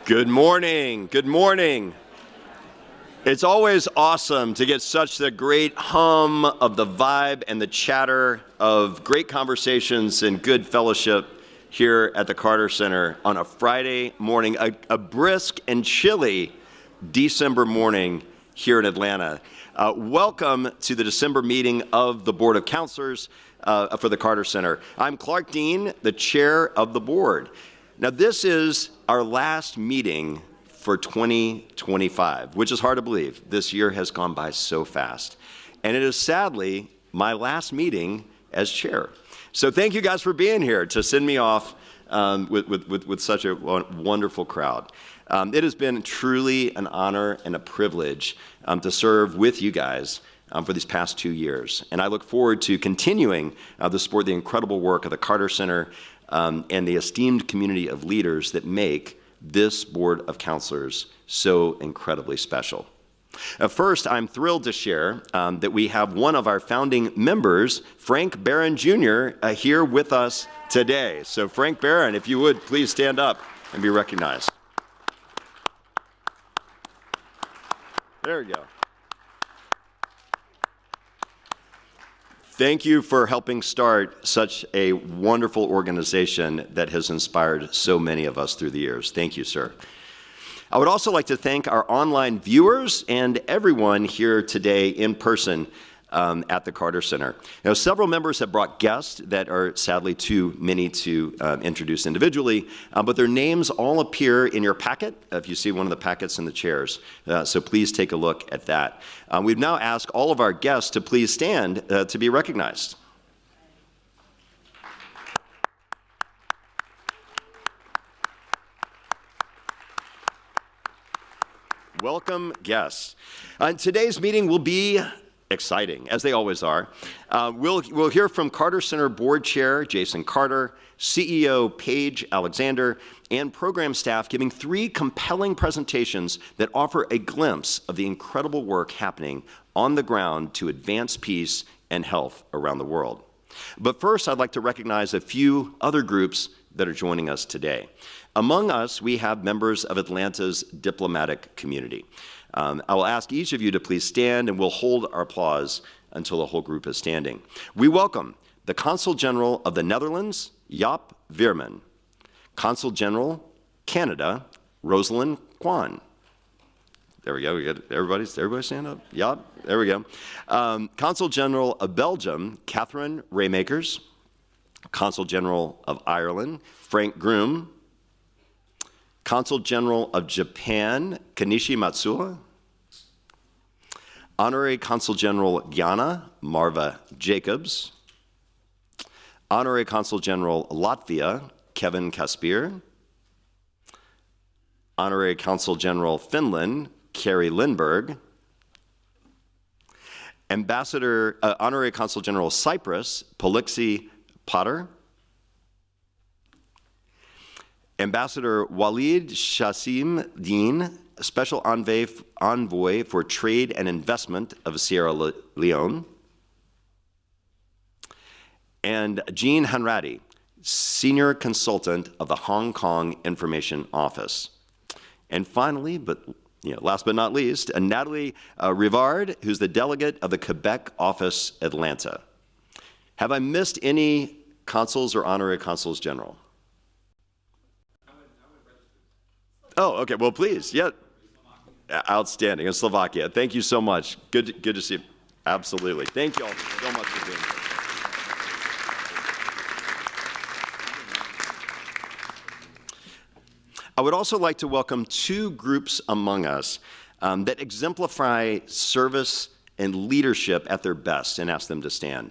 Good morning. Good morning. It's always awesome to get such the great hum of the vibe and the chatter of great conversations and good fellowship here at the Carter Center on a Friday morning, a brisk and chilly December morning here in Atlanta. Welcome to the December meeting of the Board of Councilors for the Carter Center. I'm Clark Dean, the chair of the board. Now, this is our last meeting for 2025, which is hard to believe. This year has gone by so fast. And it is sadly my last meeting as chair. So thank you guys for being here to send me off with such a wonderful crowd. It has been truly an honor and a privilege to serve with you guys for these past 2 years. And I look forward to continuing to support the incredible work of the Carter Center and the esteemed community of leaders that make this Board of Councilors so incredibly special. First, I'm thrilled to share that we have one of our founding members, Frank Barron Jr., here with us today. So Frank Barron, if you would, please stand up and be recognized. There we go. Thank you for helping start such a wonderful organization that has inspired so many of us through the years. Thank you, sir. I would also like to thank our online viewers and everyone here today in person at the Carter Center. Now, several members have brought guests that are sadly too many to introduce individually, but their names all appear in your packet, if you see one of the packets in the chairs. So please take a look at that. We've now asked all of our guests to please stand to be recognized. Welcome, guests. Today's meeting will be exciting, as they always are. We'll hear from Carter Center Board Chair Jason Carter, CEO Paige Alexander, and program staff giving 3 compelling presentations that offer a glimpse of the incredible work happening on the ground to advance peace and health around the world. But first, I'd like to recognize a few other groups that are joining us today. Among us, we have members of Atlanta's diplomatic community. I will ask each of you to please stand, and we'll hold our applause until the whole group is standing. We welcome the Consul General of the Netherlands, Jaap Veerman. Consul General, Canada, Rosalynn Kwan. There we go. We got everybody stand up. Jaap, there we go. Consul General of Belgium, Catherine Raymakers. Consul General of Ireland, Frank Groom. Consul General of Japan, Kanishi Matsuo. Honorary Consul General Guyana, Marva Jacobs. Honorary Consul General Latvia, Kevin Kaspir. Honorary Consul General Finland, Kari Lindberg. Honorary Consul General Cyprus, Polixi Potter. Ambassador Walid Shassim Dean, Special Envoy for Trade and Investment of Sierra Leone. And Jean Hanratty, Senior Consultant of the Hong Kong Information Office. And finally, last but not least, Natalie Rivard, who's the Delegate of the Quebec Office, Atlanta. Have I missed any consuls or honorary consuls general? Oh, okay. Well, please. Yeah. Outstanding. In Slovakia. Thank you so much. Good to see you. Absolutely. Thank you all so much for being here. I would also like to welcome 2 groups among us that exemplify service and leadership at their best, and ask them to stand.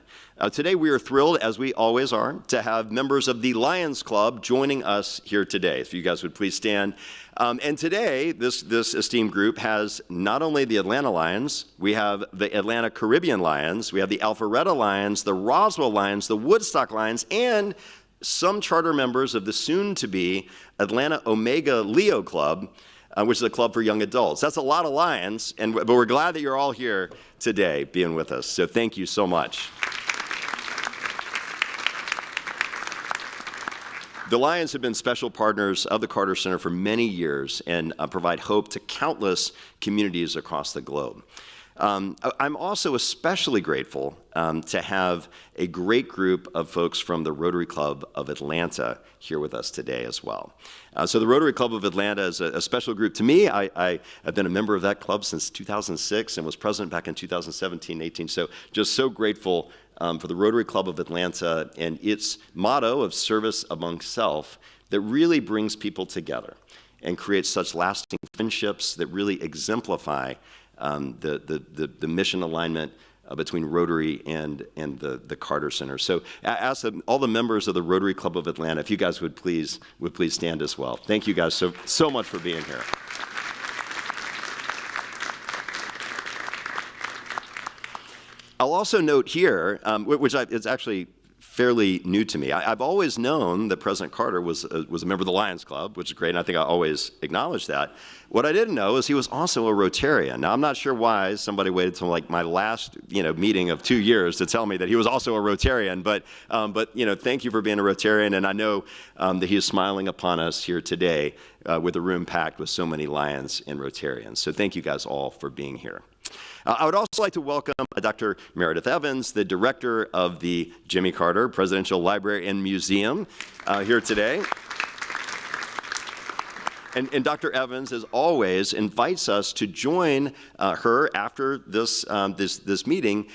Today we are thrilled, as we always are, to have members of the Lions Club joining us here today. If you guys would please stand. And today, this esteemed group has not only the Atlanta Lions, we have the Atlanta Caribbean Lions, we have the Alpharetta Lions, the Roswell Lions, the Woodstock Lions, and some charter members of the soon-to-be Atlanta Omega Leo Club, which is a club for young adults. That's a lot of Lions, but we're glad that you're all here today being with us. So thank you so much. The Lions have been special partners of the Carter Center for many years and provide hope to countless communities across the globe. I'm also especially grateful to have a great group of folks from the Rotary Club of Atlanta here with us today as well. So the Rotary Club of Atlanta is a special group to me. I have been a member of that club since 2006 and was president back in 2017-18. So just so grateful for the Rotary Club of Atlanta and its motto of service among self that really brings people together and creates such lasting friendships that really exemplify the mission alignment between Rotary and the Carter Center. So I ask all the members of the Rotary Club of Atlanta, if you guys would please stand as well. Thank you guys so much for being here. I'll also note here, which is actually fairly new to me. I've always known that President Carter was a member of the Lions Club, which is great, and I think I always acknowledge that. What I didn't know is he was also a Rotarian. Now, I'm not sure why somebody waited till like my last meeting of 2 years to tell me that he was also a Rotarian, but thank you for being a Rotarian, and I know that he is smiling upon us here today with a room packed with so many Lions and Rotarians. So thank you guys all for being here. I would also like to welcome Dr. Meredith Evans, the director of the Jimmy Carter Presidential Library and Museum, here today. And Dr. Evans, as always, invites us to join her after this meeting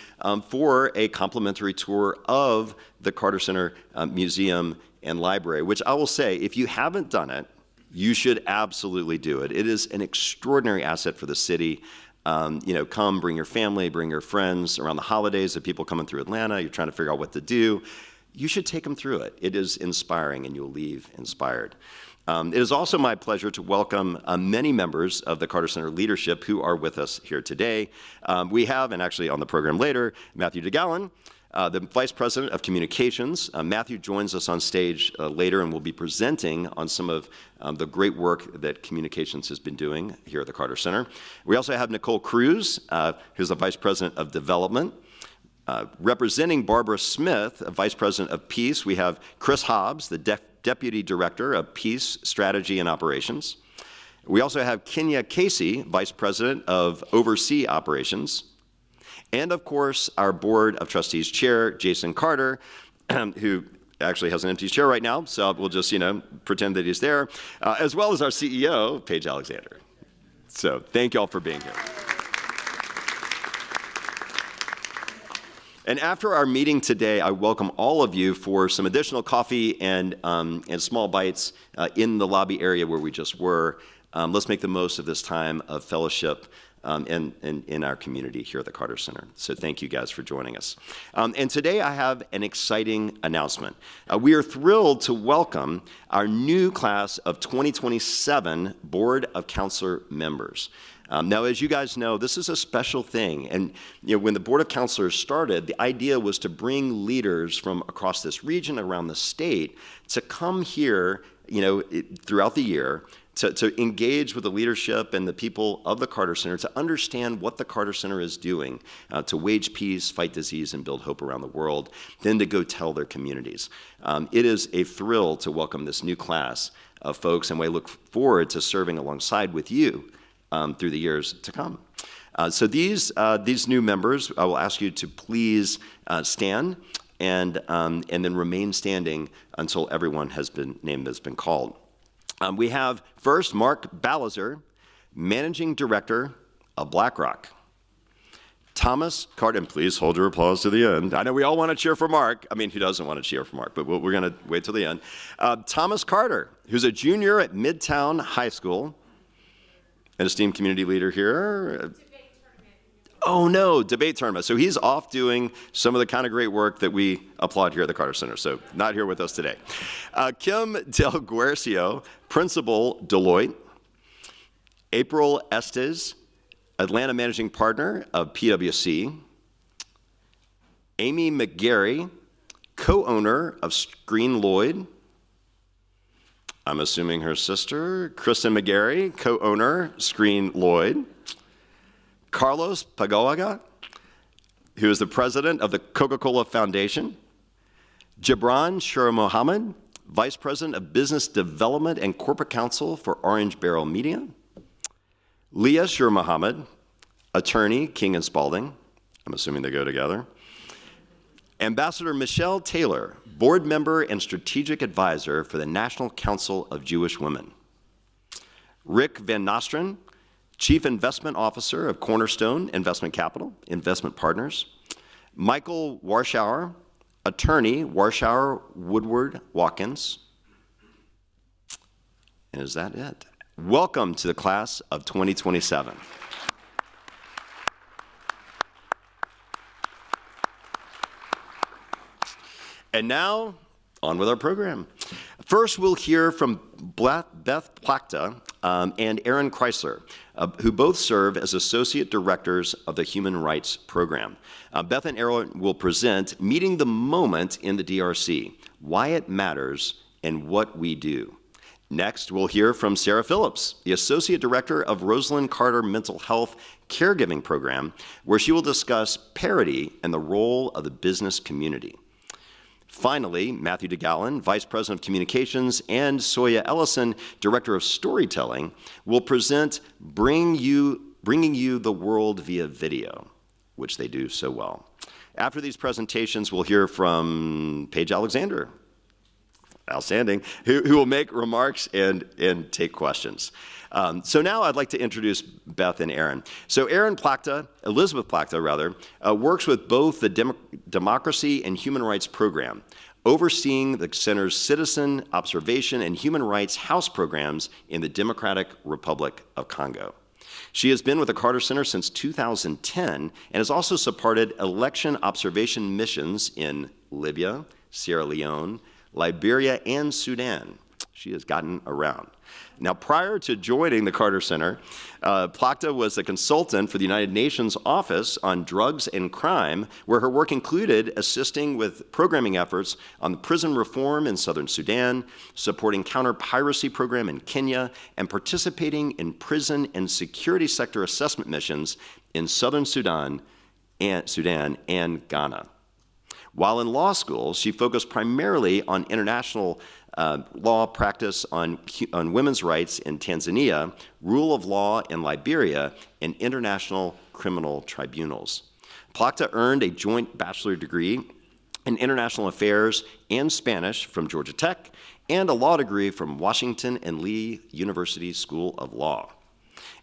for a complimentary tour of the Carter Center Museum and Library, which I will say, if you haven't done it, you should absolutely do it. It is an extraordinary asset for the city. Come, bring your family, bring your friends around the holidays. If people coming through Atlanta, you're trying to figure out what to do, you should take them through it. It is inspiring, and you'll leave inspired. It is also my pleasure to welcome many members of the Carter Center leadership who are with us here today. We have, and actually on the program later, Matthew DeGallon, the Vice President of Communications. Matthew joins us on stage later and will be presenting on some of the great work that Communications has been doing here at the Carter Center. We also have Nicole Cruz, who's the Vice President of Development. Representing Barbara Smith, Vice President of Peace, we have Chris Hobbs, the Deputy Director of Peace, Strategy, and Operations. We also have Kenya Casey, Vice President of Overseas Operations. And of course, our Board of Trustees Chair, Jason Carter, who actually has an empty chair right now, so we'll just, pretend that he's there, as well as our CEO, Paige Alexander. So thank you all for being here. And after our meeting today, I welcome all of you for some additional coffee and small bites in the lobby area where we just were. Let's make the most of this time of fellowship in our community here at the Carter Center. So thank you guys for joining us. And today I have an exciting announcement. We are thrilled to welcome our new class of 2027 Board of Councilor members. Now, as you guys know, this is a special thing. And when the Board of Councilors started, the idea was to bring leaders from across this region, around the state, to come here, throughout the year, to engage with the leadership and the people of the Carter Center, to understand what the Carter Center is doing to wage peace, fight disease, and build hope around the world, then to go tell their communities. It is a thrill to welcome this new class of folks, and we look forward to serving alongside with you through the years to come. So these new members, I will ask you to please stand and then remain standing until everyone has been named, has been called. We have first Mark Balazer, Managing Director of BlackRock. Thomas Carter, and please hold your applause to the end. I know we all want to cheer for Mark. I mean, who doesn't want to cheer for Mark? But we're going to wait till the end. Thomas Carter, who's a junior at Midtown High School, an esteemed community leader here. Oh no, debate tournament. So he's off doing some of the kind of great work that we applaud here at the Carter Center. So not here with us today. Kim Del Guercio, Principal, Deloitte. April Estes, Atlanta Managing Partner of PwC. Amy McGarry, co-owner of Screen Lloyd. I'm assuming her sister, Kristen McGarry, co-owner, Screen Lloyd. Carlos Pagoaga, who is the president of the Coca-Cola Foundation. Gibran Shura Mohammed, Vice President of Business Development and Corporate Counsel for Orange Barrel Media. Leah Shur Muhammad, attorney, King and Spalding. I'm assuming they go together. Ambassador Michelle Taylor, board member and strategic advisor for the National Council of Jewish Women. Rick Van Nostrand, Chief Investment Officer of Cornerstone Investment Capital, Investment Partners. Michael Warschauer, attorney, Warschauer Woodward Watkins. And is that it? Welcome to the class of 2027. And now, on with our program. First, we'll hear from Beth Plachta and Aaron Chrysler, who both serve as Associate Directors of the Human Rights Program. Beth and Aaron will present Meeting the Moment in the DRC, Why It Matters and What We Do. Next, we'll hear from Sarah Phillips, the Associate Director of Rosalynn Carter Mental Health Caregiving Program, where she will discuss parity and the role of the business community. Finally, Matthew DeGallen, Vice President of Communications, and Soya Ellison, Director of Storytelling, will present Bringing You the World via Video, which they do so well. After these presentations, we'll hear from Paige Alexander, outstanding, who will make remarks and take questions. So now I'd like to introduce Beth and Aaron. So Elizabeth Plachta rather, works with both the Democracy and Human Rights Program, overseeing the Center's Citizen Observation and Human Rights House programs in the Democratic Republic of Congo. She has been with the Carter Center since 2010 and has also supported election observation missions in Libya, Sierra Leone, Liberia, and Sudan. She has gotten around. Now, prior to joining the Carter Center, Plachta was a consultant for the United Nations Office on Drugs and Crime, where her work included assisting with programming efforts on the prison reform in southern Sudan, supporting counter-piracy program in Kenya, and participating in prison and security sector assessment missions in southern Sudan and Ghana. While in law school, she focused primarily on international law practice on women's rights in Tanzania, rule of law in Liberia, and international criminal tribunals. Plachta earned a joint bachelor's degree in international affairs and Spanish from Georgia Tech, and a law degree from Washington and Lee University School of Law.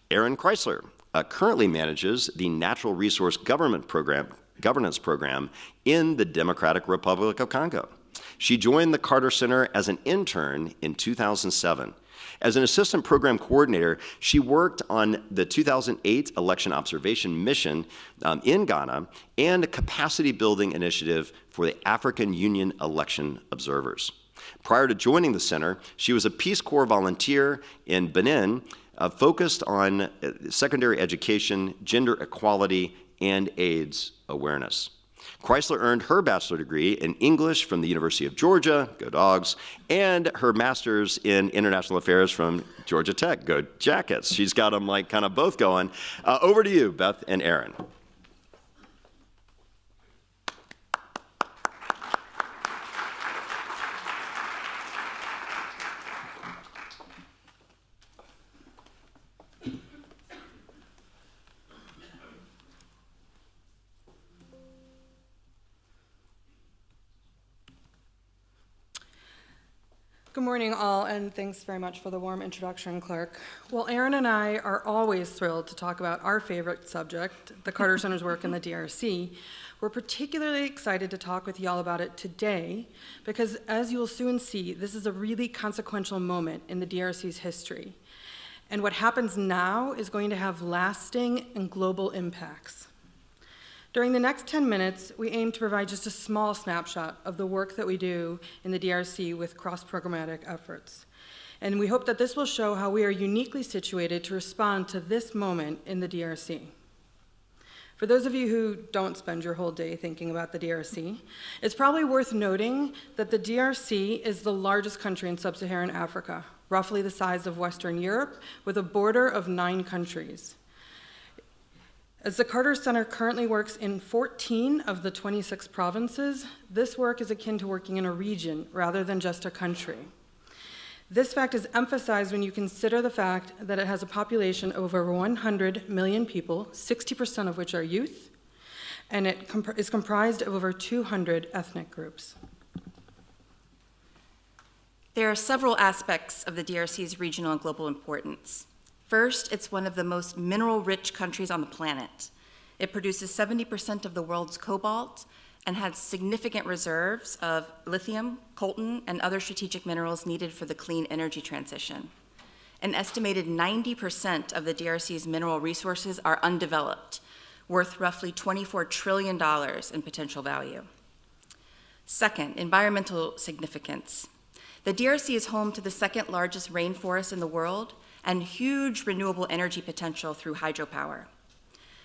Aaron Chrysler currently manages the Natural Resource Governance Program in the Democratic Republic of Congo. She joined the Carter Center as an intern in 2007. As an assistant program coordinator, she worked on the 2008 election observation mission in Ghana and a capacity building initiative for the African Union election observers. Prior to joining the center, she was a Peace Corps volunteer in Benin, focused on secondary education, gender equality, and AIDS awareness. Chrysler earned her bachelor's degree in English from the University of Georgia, go Dogs, and her master's in international affairs from Georgia Tech, go Jackets. She's got them like kind of both going. Over to you, Beth and Aaron. Good morning, all, and thanks very much for the warm introduction, Clerk. Well, Aaron and I are always thrilled to talk about our favorite subject, the Carter Center's work in the DRC. We're particularly excited to talk with y'all about it today because, as you will soon see, this is a really consequential moment in the DRC's history. And what happens now is going to have lasting and global impacts. During the next 10 minutes, we aim to provide just a small snapshot of the work that we do in the DRC with cross-programmatic efforts. And we hope that this will show how we are uniquely situated to respond to this moment in the DRC. For those of you who don't spend your whole day thinking about the DRC, it's probably worth noting that the DRC is the largest country in sub-Saharan Africa, roughly the size of Western Europe, with a border of 9 countries. As the Carter Center currently works in 14 of the 26 provinces, this work is akin to working in a region rather than just a country. This fact is emphasized when you consider the fact that it has a population of over 100 million people, 60% of which are youth, and it is comprised of over 200 ethnic groups. There are several aspects of the DRC's regional and global importance. First, it's one of the most mineral-rich countries on the planet. It produces 70% of the world's cobalt and has significant reserves of lithium, coltan, and other strategic minerals needed for the clean energy transition. An estimated 90% of the DRC's mineral resources are undeveloped, worth roughly $24 trillion in potential value. Second, environmental significance. The DRC is home to the second largest rainforest in the world and huge renewable energy potential through hydropower.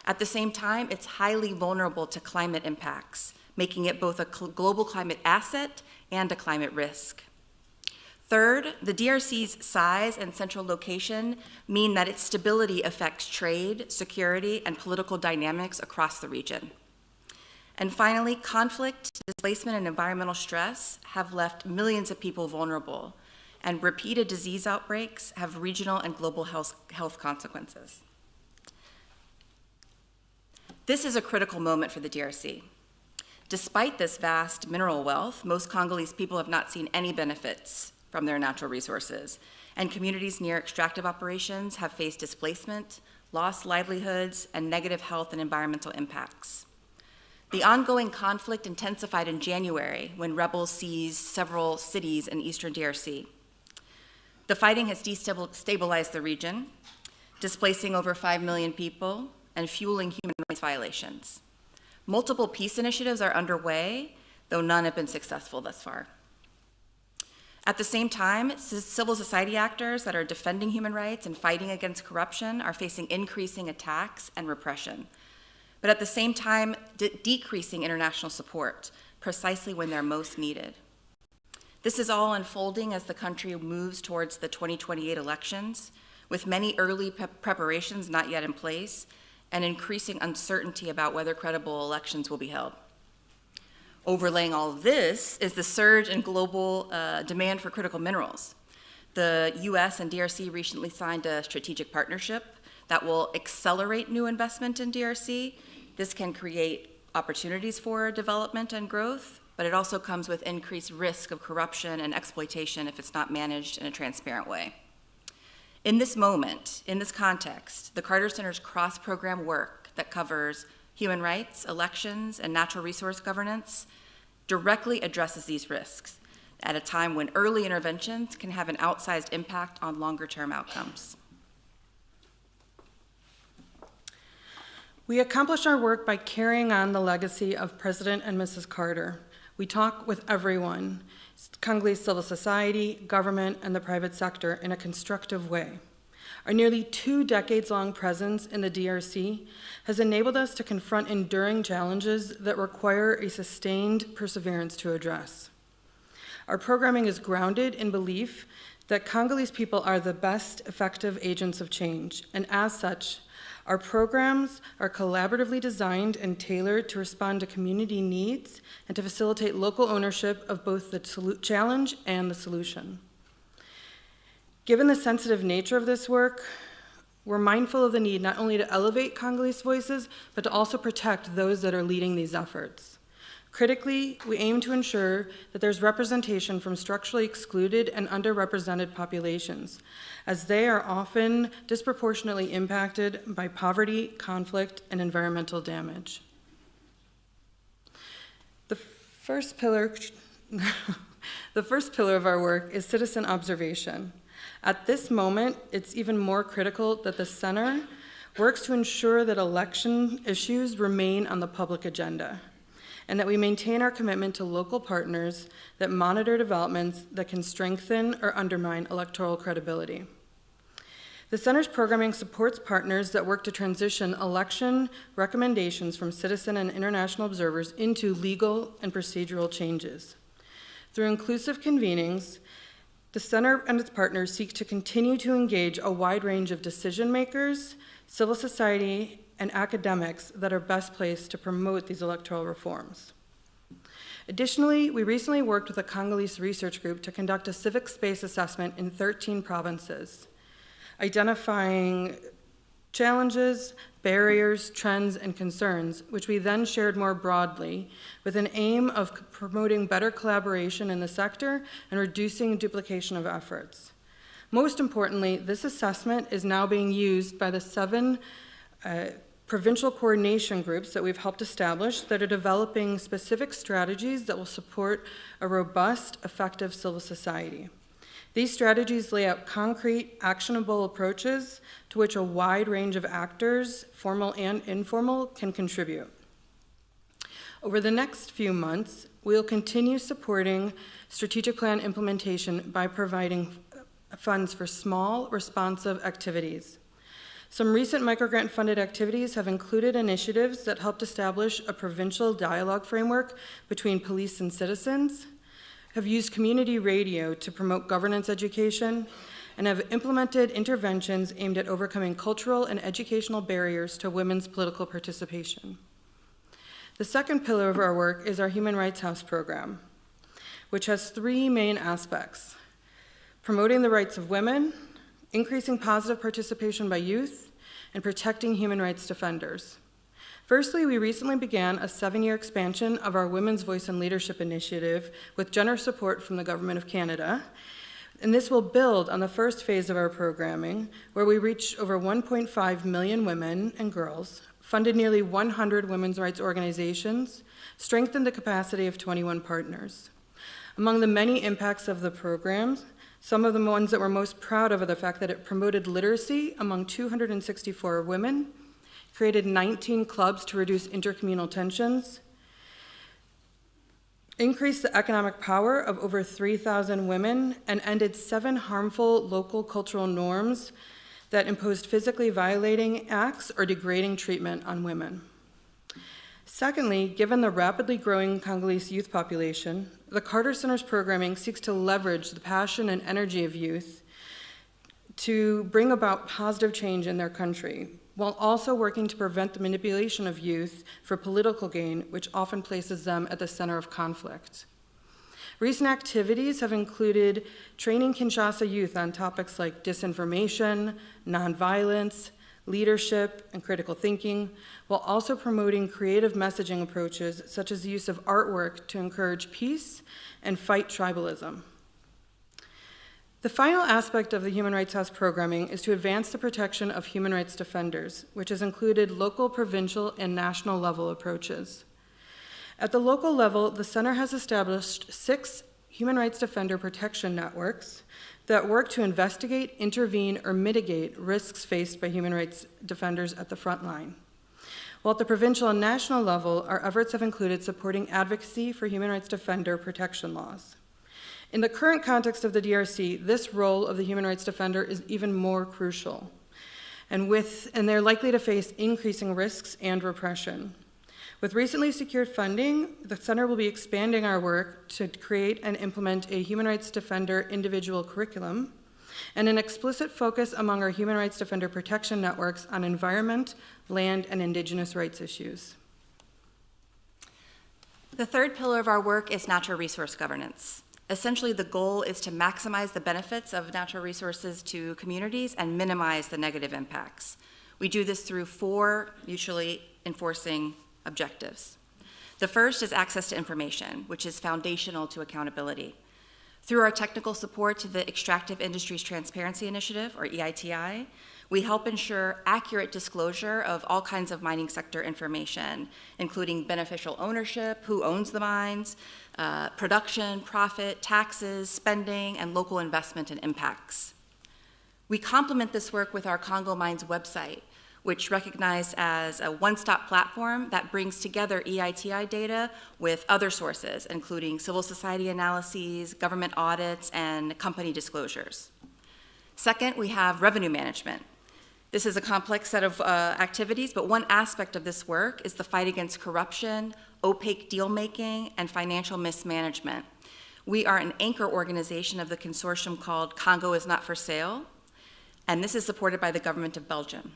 At the same time, it's highly vulnerable to climate impacts, making it both a global climate asset and a climate risk. Third, the DRC's size and central location mean that its stability affects trade, security, and political dynamics across the region. And finally, conflict, displacement, and environmental stress have left millions of people vulnerable, and repeated disease outbreaks have regional and global health consequences. This is a critical moment for the DRC. Despite this vast mineral wealth, most Congolese people have not seen any benefits from their natural resources, and communities near extractive operations have faced displacement, lost livelihoods, and negative health and environmental impacts. The ongoing conflict intensified in January when rebels seized several cities in eastern DRC. The fighting has destabilized the region, displacing over 5 million people and fueling human rights violations. Multiple peace initiatives are underway, though none have been successful thus far. At the same time, civil society actors that are defending human rights and fighting against corruption are facing increasing attacks and repression, but at the same time, decreasing international support, precisely when they're most needed. This is all unfolding as the country moves towards the 2028 elections, with many early preparations not yet in place, and increasing uncertainty about whether credible elections will be held. Overlaying all of this is the surge in global demand for critical minerals. The US and DRC recently signed a strategic partnership that will accelerate new investment in DRC. This can create opportunities for development and growth, but it also comes with increased risk of corruption and exploitation if it's not managed in a transparent way. In this moment, in this context, the Carter Center's cross-program work that covers human rights, elections, and natural resource governance directly addresses these risks at a time when early interventions can have an outsized impact on longer-term outcomes. We accomplish our work by carrying on the legacy of President and Mrs. Carter. We talk with everyone, Congolese civil society, government, and the private sector in a constructive way. Our nearly 2 decades-long presence in the DRC has enabled us to confront enduring challenges that require a sustained perseverance to address. Our programming is grounded in belief that Congolese people are the best effective agents of change, and as such, our programs are collaboratively designed and tailored to respond to community needs and to facilitate local ownership of both the challenge and the solution. Given the sensitive nature of this work, we're mindful of the need not only to elevate Congolese voices, but to also protect those that are leading these efforts. Critically, we aim to ensure that there's representation from structurally excluded and underrepresented populations, as they are often disproportionately impacted by poverty, conflict, and environmental damage. The first pillar of our work is citizen observation. At this moment, it's even more critical that the center works to ensure that election issues remain on the public agenda, and that we maintain our commitment to local partners that monitor developments that can strengthen or undermine electoral credibility. The center's programming supports partners that work to transition election recommendations from citizen and international observers into legal and procedural changes. Through inclusive convenings, the center and its partners seek to continue to engage a wide range of decision makers, civil society, and academics that are best placed to promote these electoral reforms. Additionally, we recently worked with a Congolese research group to conduct a civic space assessment in 13 provinces, identifying challenges, barriers, trends, and concerns, which we then shared more broadly with an aim of promoting better collaboration in the sector and reducing duplication of efforts. Most importantly, this assessment is now being used by the 7 provincial coordination groups that we've helped establish that are developing specific strategies that will support a robust, effective civil society. These strategies lay out concrete, actionable approaches to which a wide range of actors, formal and informal, can contribute. Over the next few months, we'll continue supporting strategic plan implementation by providing funds for small, responsive activities. Some recent microgrant-funded activities have included initiatives that helped establish a provincial dialogue framework between police and citizens, have used community radio to promote governance education, and have implemented interventions aimed at overcoming cultural and educational barriers to women's political participation. The second pillar of our work is our Human Rights House program, which has 3 main aspects: promoting the rights of women, increasing positive participation by youth, and protecting human rights defenders. Firstly, we recently began a 7-year expansion of our Women's Voice and Leadership Initiative with generous support from the Government of Canada, and this will build on the first phase of our programming, where we reached over 1.5 million women and girls, funded nearly 100 women's rights organizations, strengthened the capacity of 21 partners. Among the many impacts of the programs, some of the ones that we're most proud of are the fact that it promoted literacy among 264 women, created 19 clubs to reduce intercommunal tensions, increased the economic power of over 3,000 women, and ended 7 harmful local cultural norms that imposed physically violating acts or degrading treatment on women. Secondly, given the rapidly growing Congolese youth population, the Carter Center's programming seeks to leverage the passion and energy of youth to bring about positive change in their country, while also working to prevent the manipulation of youth for political gain, which often places them at the center of conflict. Recent activities have included training Kinshasa youth on topics like disinformation, nonviolence, leadership, and critical thinking, while also promoting creative messaging approaches such as the use of artwork to encourage peace and fight tribalism. The final aspect of the Human Rights House programming is to advance the protection of human rights defenders, which has included local, provincial, and national level approaches. At the local level, the center has established 6 human rights defender protection networks that work to investigate, intervene, or mitigate risks faced by human rights defenders at the front line. While at the provincial and national level, our efforts have included supporting advocacy for human rights defender protection laws. In the current context of the DRC, this role of the human rights defender is even more crucial, and they're likely to face increasing risks and repression. With recently secured funding, the center will be expanding our work to create and implement a human rights defender individual curriculum and an explicit focus among our human rights defender protection networks on environment, land, and indigenous rights issues. The third pillar of our work is natural resource governance. Essentially, the goal is to maximize the benefits of natural resources to communities and minimize the negative impacts. We do this through 4 mutually enforcing objectives. The first is access to information, which is foundational to accountability. Through our technical support to the Extractive Industries Transparency Initiative, or EITI, we help ensure accurate disclosure of all kinds of mining sector information, including beneficial ownership, who owns the mines, production, profit, taxes, spending, and local investment and impacts. We complement this work with our Congo Mines website, which recognized as a one-stop platform that brings together EITI data with other sources, including civil society analyses, government audits, and company disclosures. Second, we have revenue management. This is a complex set of activities, but one aspect of this work is the fight against corruption, opaque deal-making, and financial mismanagement. We are an anchor organization of the consortium called Congo is Not for Sale, and this is supported by the government of Belgium.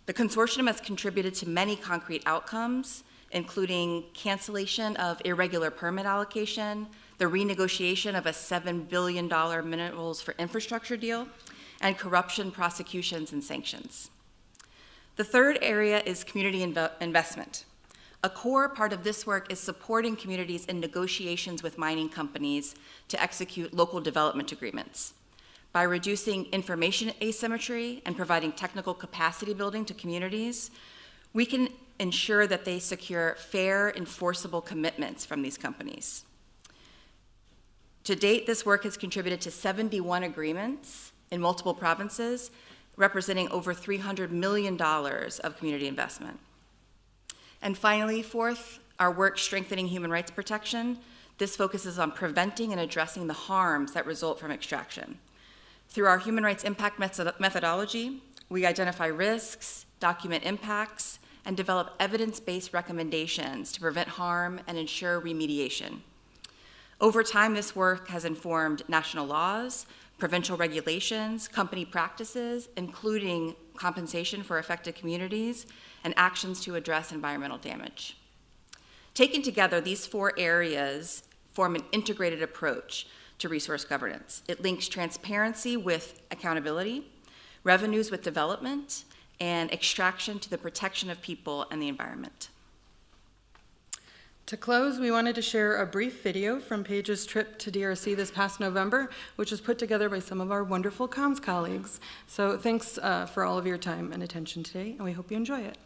The consortium has contributed to many concrete outcomes, including cancellation of irregular permit allocation, the renegotiation of a $7 billion minerals for infrastructure deal, and corruption prosecutions and sanctions. The third area is community investment. A core part of this work is supporting communities in negotiations with mining companies to execute local development agreements. By reducing information asymmetry and providing technical capacity building to communities, we can ensure that they secure fair, enforceable commitments from these companies. To date, this work has contributed to 71 agreements in multiple provinces, representing over $300 million of community investment. And finally, fourth, our work strengthening human rights protection. This focuses on preventing and addressing the harms that result from extraction. Through our human rights impact methodology, we identify risks, document impacts, and develop evidence-based recommendations to prevent harm and ensure remediation. Over time, this work has informed national laws, provincial regulations, company practices, including compensation for affected communities, and actions to address environmental damage. Taken together, these four areas form an integrated approach to resource governance. It links transparency with accountability, revenues with development, and extraction to the protection of people and the environment. To close, we wanted to share a brief video from Paige's trip to DRC this past November, which was put together by some of our wonderful comms colleagues. So thanks for all of your time and attention today, and we hope you enjoy it.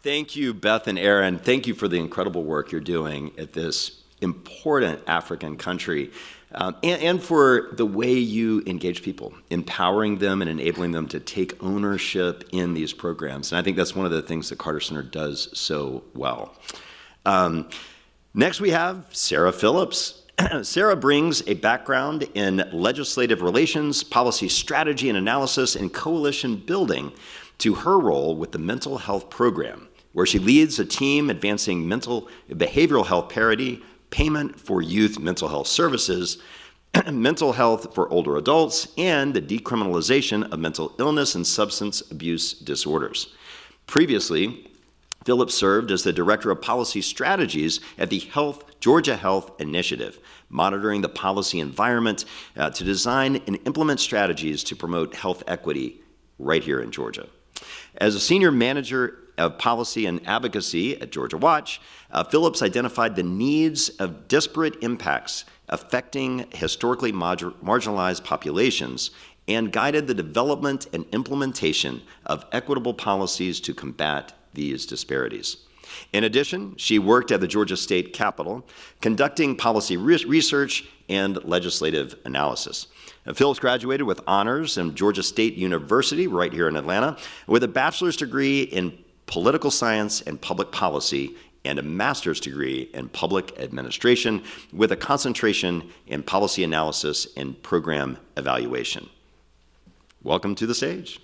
Thank you, Beth and Aaron. Thank you for the incredible work you're doing at this important African country, and for the way you engage people, empowering them and enabling them to take ownership in these programs. And I think that's one of the things the Carter Center does so well. Next, we have Sarah Phillips. Sarah brings a background in legislative relations, policy strategy and analysis, and coalition building to her role with the mental health program, where she leads a team advancing behavioral health parity, payment for youth mental health services, mental health for older adults, and the decriminalization of mental illness and substance abuse disorders. Previously, Phillips served as the Director of Policy Strategies at the Georgia Health Initiative, monitoring the policy environment to design and implement strategies to promote health equity right here in Georgia. As a Senior Manager of Policy and Advocacy at Georgia Watch, Phillips identified the needs of disparate impacts affecting historically marginalized populations and guided the development and implementation of equitable policies to combat these disparities. In addition, she worked at the Georgia State Capitol, conducting policy research and legislative analysis. Phillips graduated with honors from Georgia State University, right here in Atlanta, with a bachelor's degree in political science and public policy and a master's degree in public administration with a concentration in policy analysis and program evaluation. Welcome to the stage.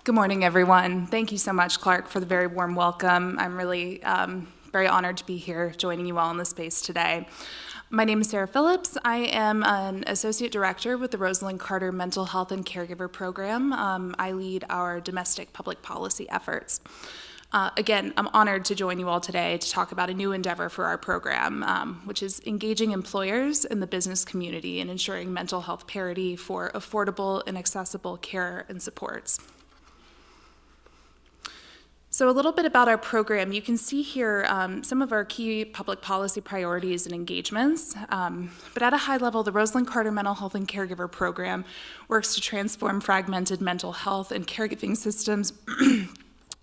Good morning, everyone. Thank you so much, Clark, for the very warm welcome. I'm really very honored to be here joining you all in this space today. My name is Sarah Phillips. I am an Associate Director with the Rosalynn Carter Mental Health and Caregiver Program. I lead our domestic public policy efforts. Again, I'm honored to join you all today to talk about a new endeavor for our program, which is engaging employers in the business community and ensuring mental health parity for affordable and accessible care and supports. So a little bit about our program. You can see here some of our key public policy priorities and engagements. But at a high level, the Rosalynn Carter Mental Health and Caregiver Program works to transform fragmented mental health and caregiving systems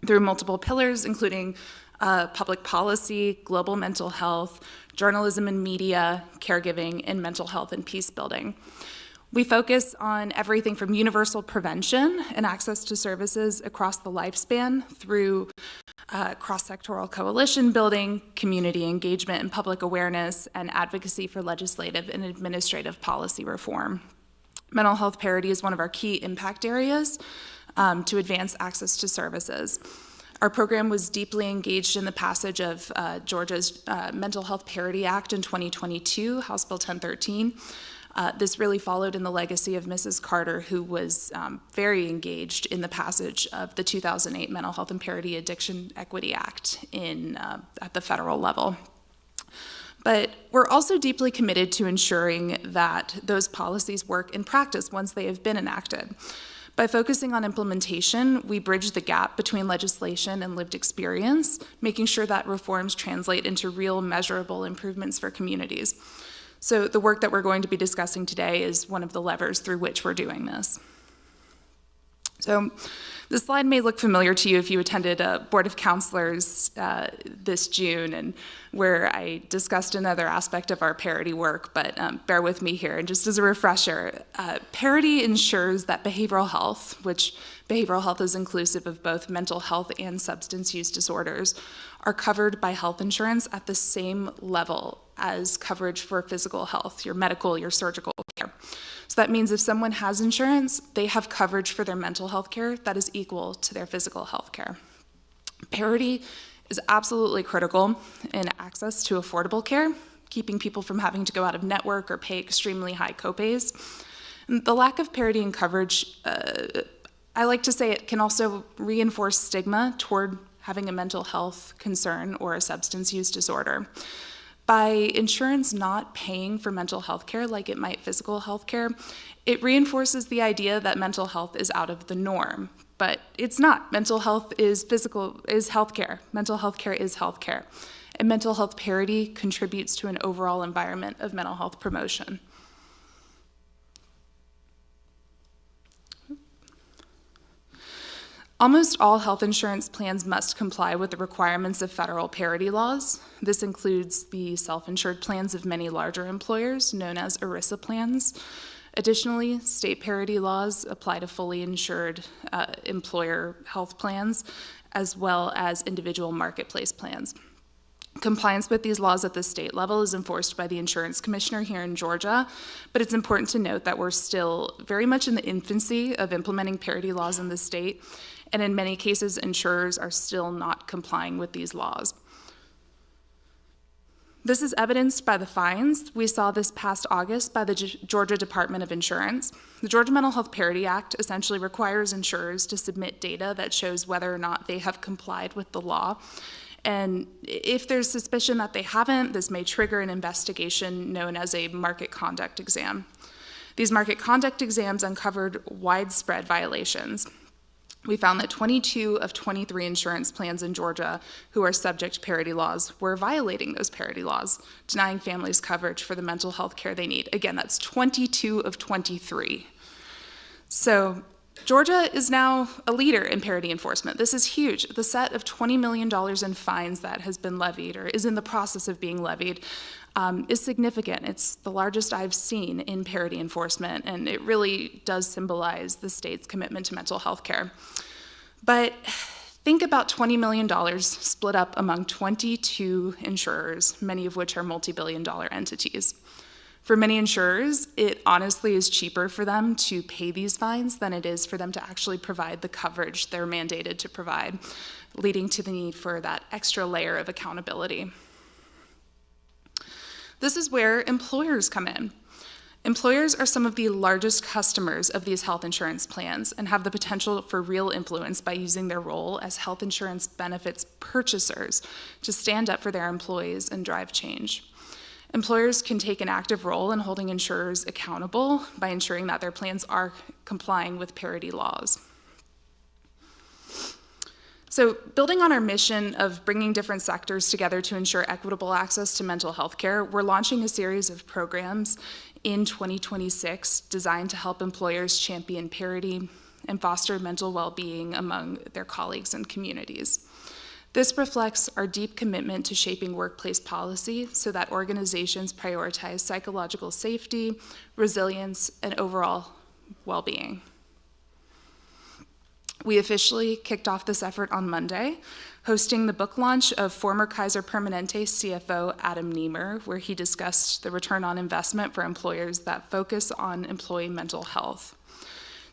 through multiple pillars, including public policy, global mental health, journalism and media, caregiving, and mental health and peace building. We focus on everything from universal prevention and access to services across the lifespan through cross-sectoral coalition building, community engagement and public awareness, and advocacy for legislative and administrative policy reform. Mental health parity is one of our key impact areas to advance access to services. Our program was deeply engaged in the passage of Georgia's Mental Health Parity Act in 2022, House Bill 1013. This really followed in the legacy of Mrs. Carter, who was very engaged in the passage of the 2008 Mental Health and Parity Addiction Equity Act at the federal level. But we're also deeply committed to ensuring that those policies work in practice once they have been enacted. By focusing on implementation, we bridge the gap between legislation and lived experience, making sure that reforms translate into real measurable improvements for communities. So the work that we're going to be discussing today is one of the levers through which we're doing this. So this slide may look familiar to you if you attended a Board of Councilors this June, and where I discussed another aspect of our parity work, but bear with me here. And just as a refresher, parity ensures that behavioral health, which behavioral health is inclusive of both mental health and substance use disorders, are covered by health insurance at the same level as coverage for physical health, your medical, your surgical care. So that means if someone has insurance, they have coverage for their mental health care that is equal to their physical health care. Parity is absolutely critical in access to affordable care, keeping people from having to go out of network or pay extremely high copays. And the lack of parity in coverage, I like to say it can also reinforce stigma toward having a mental health concern or a substance use disorder. By insurance not paying for mental health care like it might physical health care, it reinforces the idea that mental health is out of the norm, but it's not. Mental health is healthcare. Mental health care is healthcare. And mental health parity contributes to an overall environment of mental health promotion. Almost all health insurance plans must comply with the requirements of federal parity laws. This includes the self-insured plans of many larger employers, known as ERISA plans. Additionally, state parity laws apply to fully insured employer health plans, as well as individual marketplace plans. Compliance with these laws at the state level is enforced by the insurance commissioner here in Georgia, but it's important to note that we're still very much in the infancy of implementing parity laws in the state, and in many cases, insurers are still not complying with these laws. This is evidenced by the fines we saw this past August by the Georgia Department of Insurance. The Georgia Mental Health Parity Act essentially requires insurers to submit data that shows whether or not they have complied with the law. And if there's suspicion that they haven't, this may trigger an investigation known as a market conduct exam. These market conduct exams uncovered widespread violations. We found that 22 of 23 insurance plans in Georgia who are subject to parity laws were violating those parity laws, denying families coverage for the mental health care they need. Again, that's 22 of 23. So Georgia is now a leader in parity enforcement. This is huge. The set of $20 million in fines that has been levied or is in the process of being levied is significant. It's the largest I've seen in parity enforcement, and it really does symbolize the state's commitment to mental health care. But think about $20 million split up among 22 insurers, many of which are multi-billion-dollar entities. For many insurers, it honestly is cheaper for them to pay these fines than it is for them to actually provide the coverage they're mandated to provide, leading to the need for that extra layer of accountability. This is where employers come in. Employers are some of the largest customers of these health insurance plans and have the potential for real influence by using their role as health insurance benefits purchasers to stand up for their employees and drive change. Employers can take an active role in holding insurers accountable by ensuring that their plans are complying with parity laws. So, building on our mission of bringing different sectors together to ensure equitable access to mental health care, we're launching a series of programs in 2026 designed to help employers champion parity and foster mental well-being among their colleagues and communities. This reflects our deep commitment to shaping workplace policy so that organizations prioritize psychological safety, resilience, and overall well-being. We officially kicked off this effort on Monday, hosting the book launch of former Kaiser Permanente CFO Adam Niemer, where he discussed the return on investment for employers that focus on employee mental health.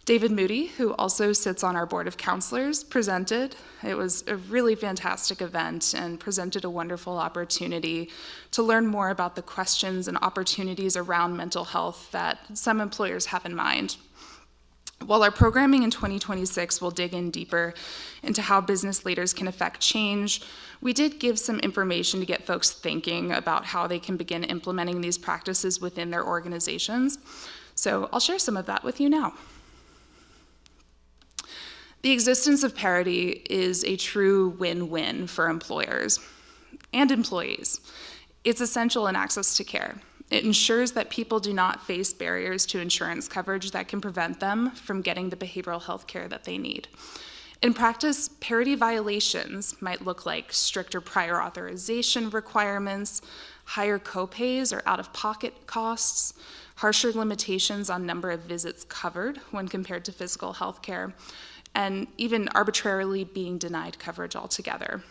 David Moody, who also sits on our Board of Councilors, presented. It was a really fantastic event and presented a wonderful opportunity to learn more about the questions and opportunities around mental health that some employers have in mind. While our programming in 2026 will dig in deeper into how business leaders can affect change, we did give some information to get folks thinking about how they can begin implementing these practices within their organizations. So I'll share some of that with you now. The existence of parity is a true win-win for employers and employees. It's essential in access to care. It ensures that people do not face barriers to insurance coverage that can prevent them from getting the behavioral health care that they need. In practice, parity violations might look like stricter prior authorization requirements, higher copays or out-of-pocket costs, harsher limitations on number of visits covered when compared to physical health care, and even arbitrarily being denied coverage altogether.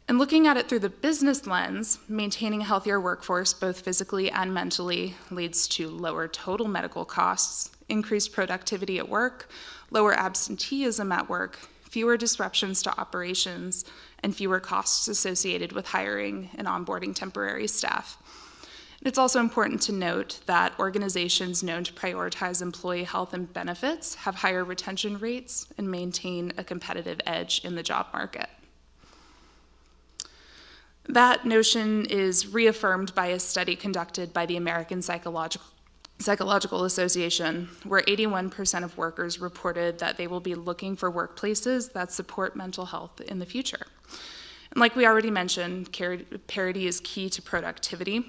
And looking at it through the business lens, maintaining a healthier workforce, both physically and mentally, leads to lower total medical costs, increased productivity at work, lower absenteeism at work, fewer disruptions to operations, and fewer costs associated with hiring and onboarding temporary staff. It's also important to note that organizations known to prioritize employee health and benefits have higher retention rates and maintain a competitive edge in the job market. That notion is reaffirmed by a study conducted by the American Psychological Association, where 81% of workers reported that they will be looking for workplaces that support mental health in the future. And like we already mentioned, parity is key to productivity.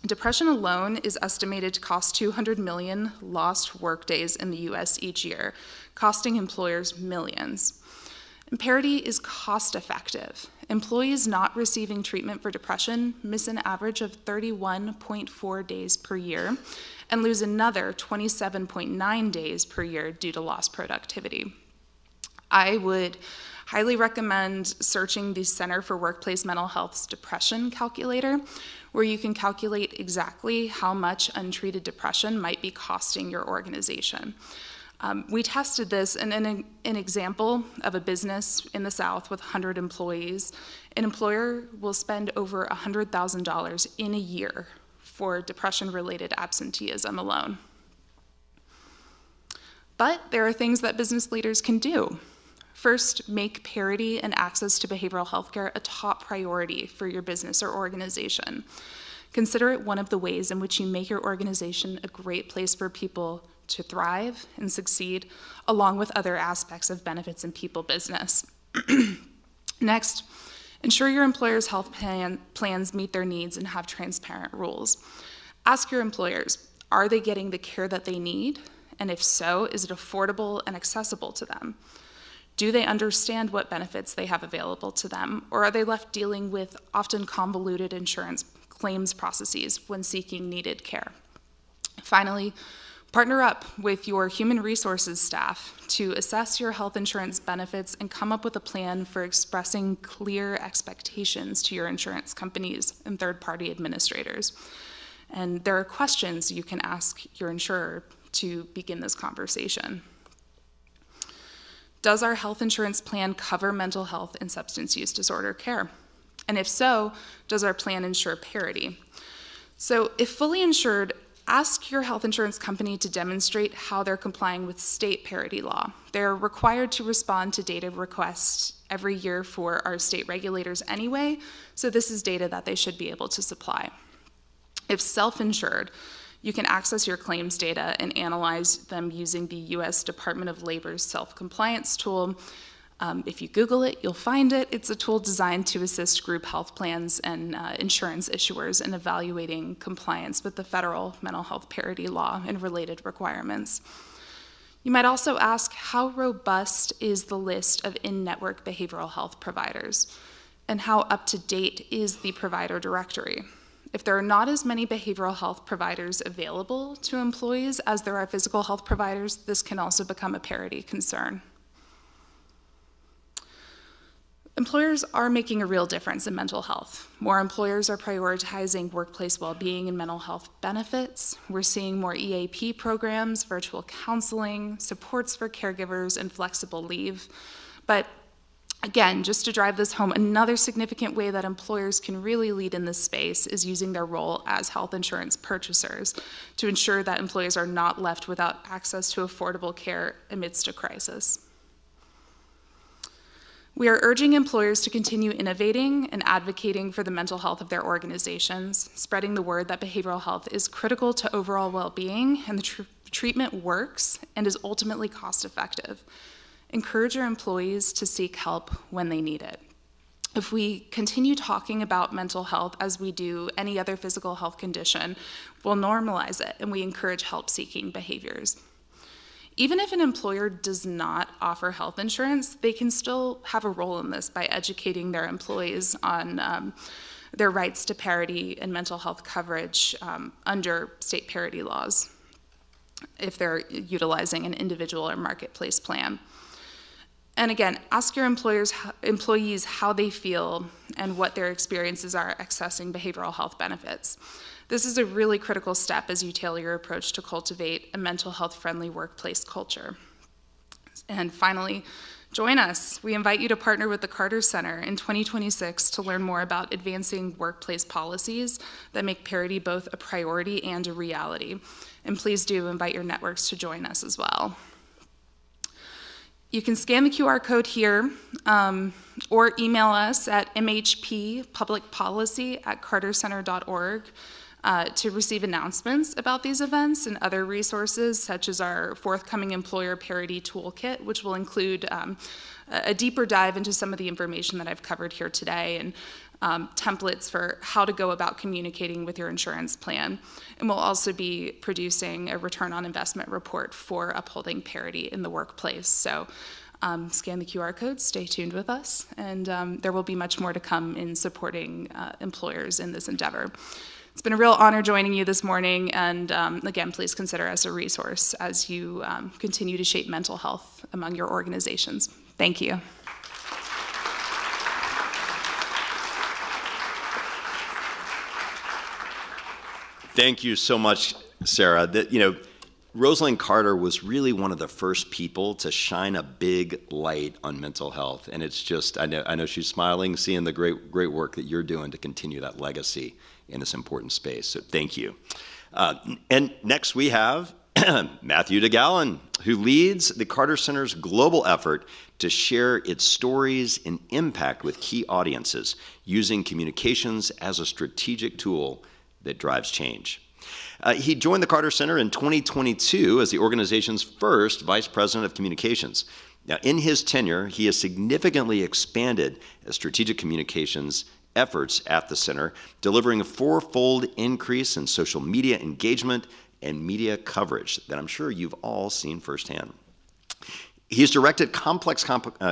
Depression alone is estimated to cost 200 million lost workdays in the US each year, costing employers millions. And parity is cost effective. Employees not receiving treatment for depression miss an average of 31.4 days per year and lose another 27.9 days per year due to lost productivity. I would Highly recommend searching the Center for Workplace Mental Health's depression calculator, where you can calculate exactly how much untreated depression might be costing your organization. We tested this in an example of a business in the South with 100 employees. An employer will spend over $100,000 in a year for depression-related absenteeism alone. But there are things that business leaders can do. First, make parity and access to behavioral health care a top priority for your business or organization. Consider it one of the ways in which you make your organization a great place for people to thrive and succeed, along with other aspects of benefits and people business. Next, ensure your employer's health plans meet their needs and have transparent rules. Ask your employers, are they getting the care that they need? And if so, is it affordable and accessible to them? Do they understand what benefits they have available to them, or are they left dealing with often convoluted insurance claims processes when seeking needed care? Finally, partner up with your human resources staff to assess your health insurance benefits and come up with a plan for expressing clear expectations to your insurance companies and third-party administrators. And there are questions you can ask your insurer to begin this conversation. Does our health insurance plan cover mental health and substance use disorder care? And if so, does our plan ensure parity? So if fully insured, ask your health insurance company to demonstrate how they're complying with state parity law. They're required to respond to data requests every year for our state regulators anyway, so this is data that they should be able to supply. If self-insured, you can access your claims data and analyze them using the U.S. Department of Labor's self-compliance tool. If you Google it, you'll find it. It's a tool designed to assist group health plans and insurance issuers in evaluating compliance with the federal mental health parity law and related requirements. You might also ask, how robust is the list of in-network behavioral health providers? And how up-to-date is the provider directory? If there are not as many behavioral health providers available to employees as there are physical health providers, this can also become a parity concern. Employers are making a real difference in mental health. More employers are prioritizing workplace well-being and mental health benefits. We're seeing more EAP programs, virtual counseling, supports for caregivers, and flexible leave. But again, just to drive this home, another significant way that employers can really lead in this space is using their role as health insurance purchasers to ensure that employees are not left without access to affordable care amidst a crisis. We are urging employers to continue innovating and advocating for the mental health of their organizations, spreading the word that behavioral health is critical to overall well-being and the treatment works and is ultimately cost-effective. Encourage your employees to seek help when they need it. If we continue talking about mental health as we do any other physical health condition, we'll normalize it and we encourage help-seeking behaviors. Even if an employer does not offer health insurance, they can still have a role in this by educating their employees on their rights to parity and mental health coverage under state parity laws if they're utilizing an individual or marketplace plan. And again, ask your employees how they feel and what their experiences are accessing behavioral health benefits. This is a really critical step as you tailor your approach to cultivate a mental health-friendly workplace culture. And finally, join us. We invite you to partner with the Carter Center in 2026 to learn more about advancing workplace policies that make parity both a priority and a reality. And please do invite your networks to join us as well. You can scan the QR code here or email us at mhppublicpolicy@cartercenter.org to receive announcements about these events and other resources, such as our forthcoming Employer Parity Toolkit, which will include a deeper dive into some of the information that I've covered here today and templates for how to go about communicating with your insurance plan. And we'll also be producing a return on investment report for upholding parity in the workplace. So scan the QR code, stay tuned with us, and there will be much more to come in supporting employers in this endeavor. It's been a real honor joining you this morning, and again, please consider us a resource as you continue to shape mental health among your organizations. Thank you. Thank you so much, Sarah. Rosalynn Carter was really one of the first people to shine a big light on mental health, and it's just I know she's smiling, seeing the great work that you're doing to continue that legacy in this important space. So thank you. And next we have Matthew DeGallen, who leads the Carter Center's global effort to share its stories and impact with key audiences, using communications as a strategic tool that drives change. He joined the Carter Center in 2022 as the organization's first vice president of communications. Now, in his tenure, he has significantly expanded strategic communications efforts at the center, delivering a fourfold increase in social media engagement and media coverage that I'm sure you've all seen firsthand. He's directed complex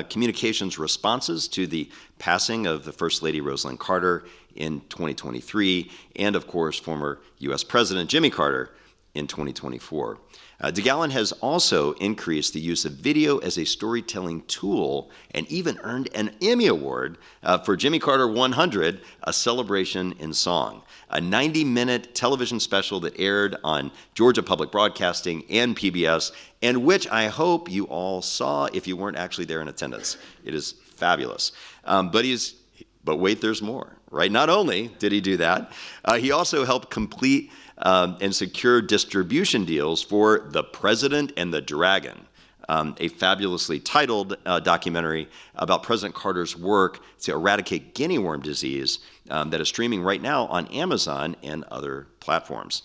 communications responses to the passing of the First Lady Rosalynn Carter in 2023, and of course, former U.S. President Jimmy Carter in 2024. DeGallen has also increased the use of video as a storytelling tool and even earned an Emmy Award for Jimmy Carter 100, a celebration in song, a 90-minute television special that aired on Georgia Public Broadcasting and PBS, and which I hope you all saw if you weren't actually there in attendance. It is fabulous. But wait, there's more, right? Not only did he do that, he also helped complete and secure distribution deals for The President and the Dragon, a fabulously titled documentary about President Carter's work to eradicate guinea worm disease that is streaming right now on Amazon and other platforms,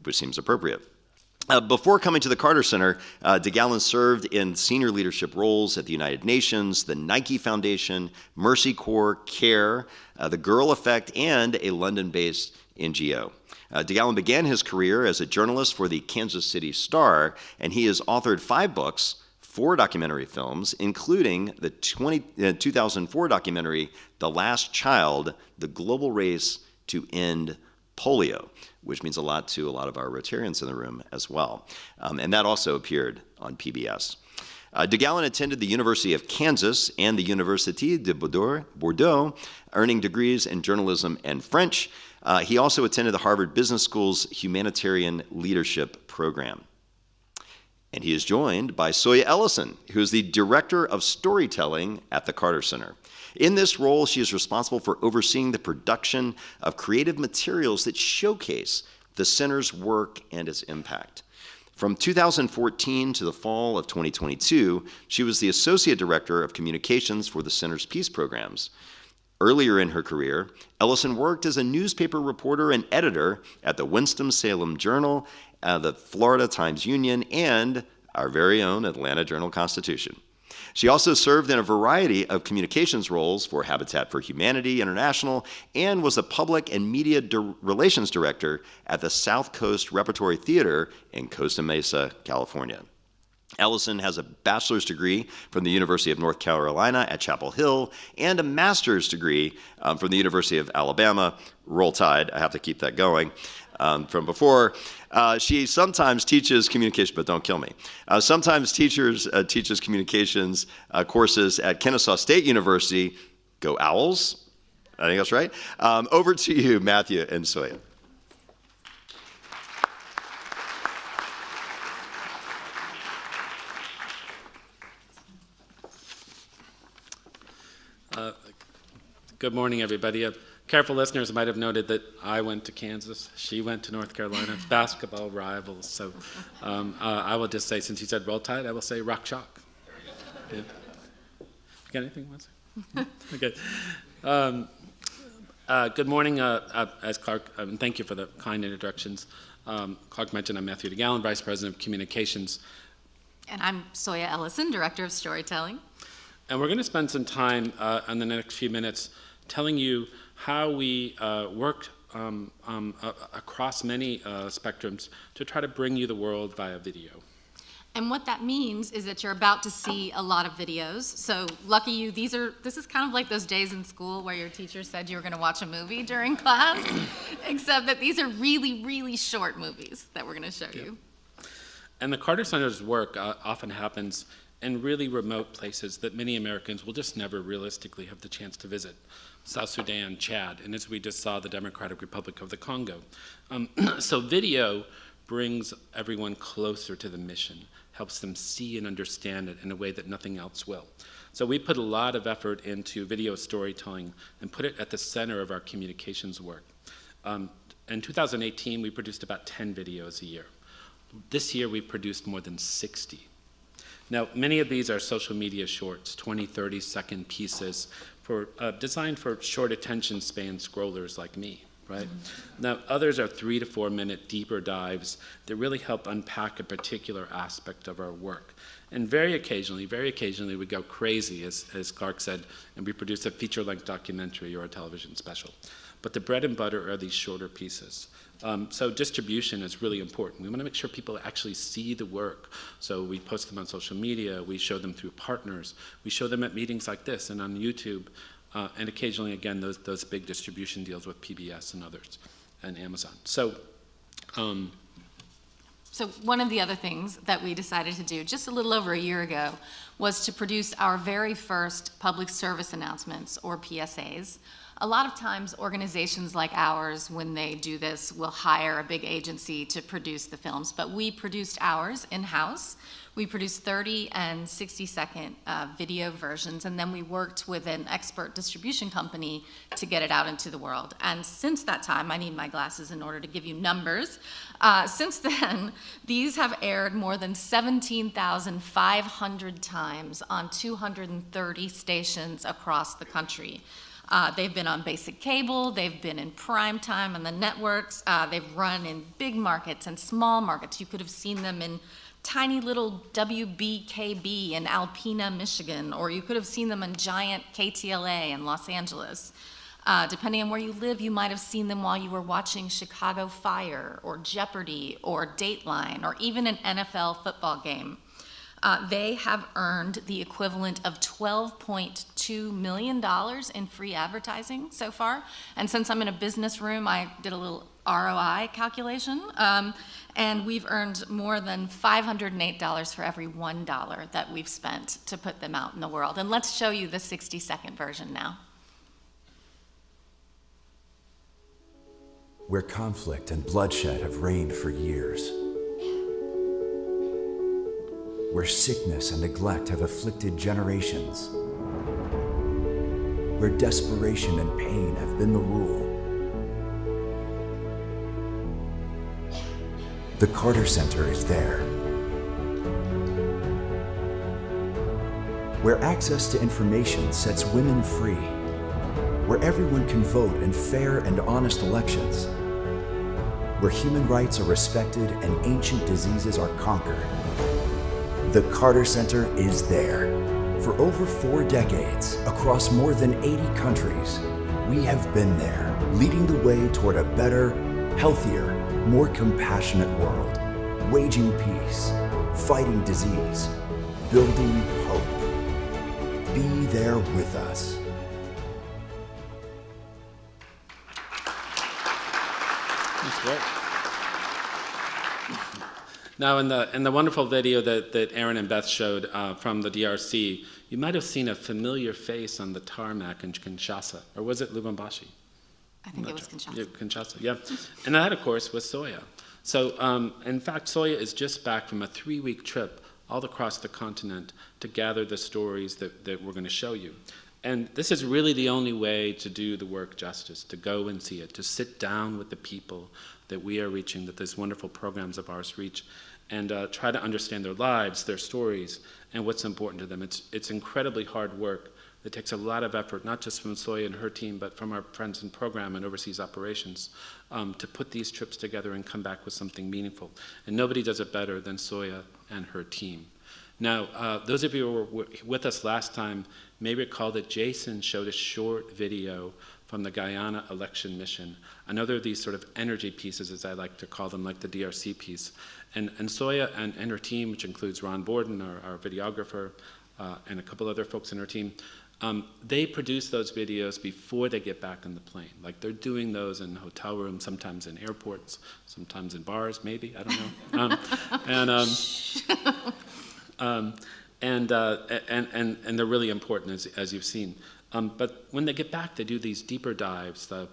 which seems appropriate. Before coming to the Carter Center, DeGallen served in senior leadership roles at the United Nations, the Nike Foundation, Mercy Corps, CARE, the Girl Effect, and a London-based NGO. DeGallen began his career as a journalist for the Kansas City Star, and he has authored 5 books, 4 documentary films, including the 2004 documentary, The Last Child, The Global Race to End Polio, which means a lot to a lot of our Rotarians in the room as well. And that also appeared on PBS. DeGallen attended the University of Kansas and the Université de Bordeaux, earning degrees in journalism and French. He also attended the Harvard Business School's Humanitarian Leadership Program. And he is joined by Soya Ellison, who is the Director of Storytelling at the Carter Center. In this role, she is responsible for overseeing the production of creative materials that showcase the center's work and its impact. From 2014 to the fall of 2022, she was the Associate Director of Communications for the center's peace programs. Earlier in her career, Ellison worked as a newspaper reporter and editor at the Winston-Salem Journal, the Florida Times-Union, and our very own Atlanta Journal-Constitution. She also served in a variety of communications roles for Habitat for Humanity International and was a public and media relations director at the South Coast Repertory Theater in Costa Mesa, California. Ellison has a bachelor's degree from the University of North Carolina at Chapel Hill and a master's degree from the University of Alabama. Roll Tide, I have to keep that going. From before. She sometimes teaches communication, but don't kill me. Sometimes teaches communications courses at Kennesaw State University. Go Owls. I think that's right. Over to you, Matthew and Soya. Good morning, everybody. Careful listeners might have noted that I went to Kansas, she went to North Carolina, basketball rivals. So I will just say, since you said Roll Tide, I will say Rock Chalk. Yeah. You got anything, Wesley? Okay. Good morning, as Clark, thank you for the kind introductions. Clark mentioned I'm Matthew DeGallen, Vice President of Communications. And I'm Soya Ellison, Director of Storytelling. And we're going to spend some time in the next few minutes telling you how we worked across many spectrums to try to bring you the world via video. And what that means is that you're about to see a lot of videos. So lucky you, this is kind of like those days in school where your teacher said you were going to watch a movie during class, except that these are really, really short movies that we're going to show you. And the Carter Center's work often happens in really remote places that many Americans will just never realistically have the chance to visit. South Sudan, Chad, and as we just saw, the Democratic Republic of the Congo. So video brings everyone closer to the mission, helps them see and understand it in a way that nothing else will. So we put a lot of effort into video storytelling and put it at the center of our communications work. In 2018, we produced about 10 videos a year. This year, we produced more than 60. Now, many of these are social media shorts, 20, 30-second pieces designed for short attention span scrollers like me, right? Now, others are 3 to 4 minute deeper dives that really help unpack a particular aspect of our work. And very occasionally, we go crazy, as Clark said, and we produce a feature-length documentary or a television special. But the bread and butter are these shorter pieces. So distribution is really important. We want to make sure people actually see the work. So we post them on social media, we show them through partners, we show them at meetings like this and on YouTube, and occasionally, again, those big distribution deals with PBS and others, and Amazon. So one of the other things that we decided to do just a little over a year ago was to produce our very first public service announcements, or PSAs. A lot of times, organizations like ours, when they do this, will hire a big agency to produce the films, but we produced ours in-house. We produced 30 and 60-second video versions, and then we worked with an expert distribution company to get it out into the world. And since that time, I need my glasses in order to give you numbers. Since then, these have aired more than 17,500 times on 230 stations across the country. They've been on basic cable, they've been in prime time on the networks, they've run in big markets and small markets. You could have seen them in tiny little WBKB in Alpena, Michigan, or you could have seen them in giant KTLA in Los Angeles. Depending on where you live, you might have seen them while you were watching Chicago Fire, or Jeopardy, or Dateline, or even an NFL football game. They have earned the equivalent of $12.2 million in free advertising so far. And since I'm in a business room, I did a little ROI calculation. And we've earned more than $508 for every $1 that we've spent to put them out in the world. And let's show you the 60-second version now. Where conflict and bloodshed have reigned for years, where sickness and neglect have afflicted generations, where desperation and pain have been the rule. The Carter Center is there, where access to information sets women free, where everyone can vote in fair and honest elections, where human rights are respected and ancient diseases are conquered. The Carter Center is there. For over 4 decades, across more than 80 countries, we have been there, leading the way toward a better, healthier, more compassionate world, waging peace, fighting disease, building hope. Be there with us. That's great. Now, in the wonderful video that Aaron and Beth showed from the DRC, you might have seen a familiar face on the tarmac in Kinshasa, or was it Lubumbashi? I think it was Kinshasa. Yeah, Kinshasa, yeah. And that, of course, was Soya. So, in fact, Soya is just back from a 3-week trip all across the continent to gather the stories that we're going to show you. And this is really the only way to do the work justice, to go and see it, to sit down with the people that we are reaching, that these wonderful programs of ours reach, and try to understand their lives, their stories, and what's important to them. It's incredibly hard work. It takes a lot of effort, not just from Soya and her team, but from our friends in program and overseas operations, to put these trips together and come back with something meaningful. And nobody does it better than Soya and her team. Now, those of you who were with us last time may recall that Jason showed a short video from the Guyana election mission, another of these sort of energy pieces, as I like to call them, like the DRC piece. And Soya and her team, which includes Ron Borden, our videographer, and a couple other folks in her team, they produce those videos before they get back on the plane. Like, they're doing those in hotel rooms, sometimes in airports, sometimes in bars, maybe, I don't know. And they're really important, as you've seen. But when they get back, they do these deeper dives, the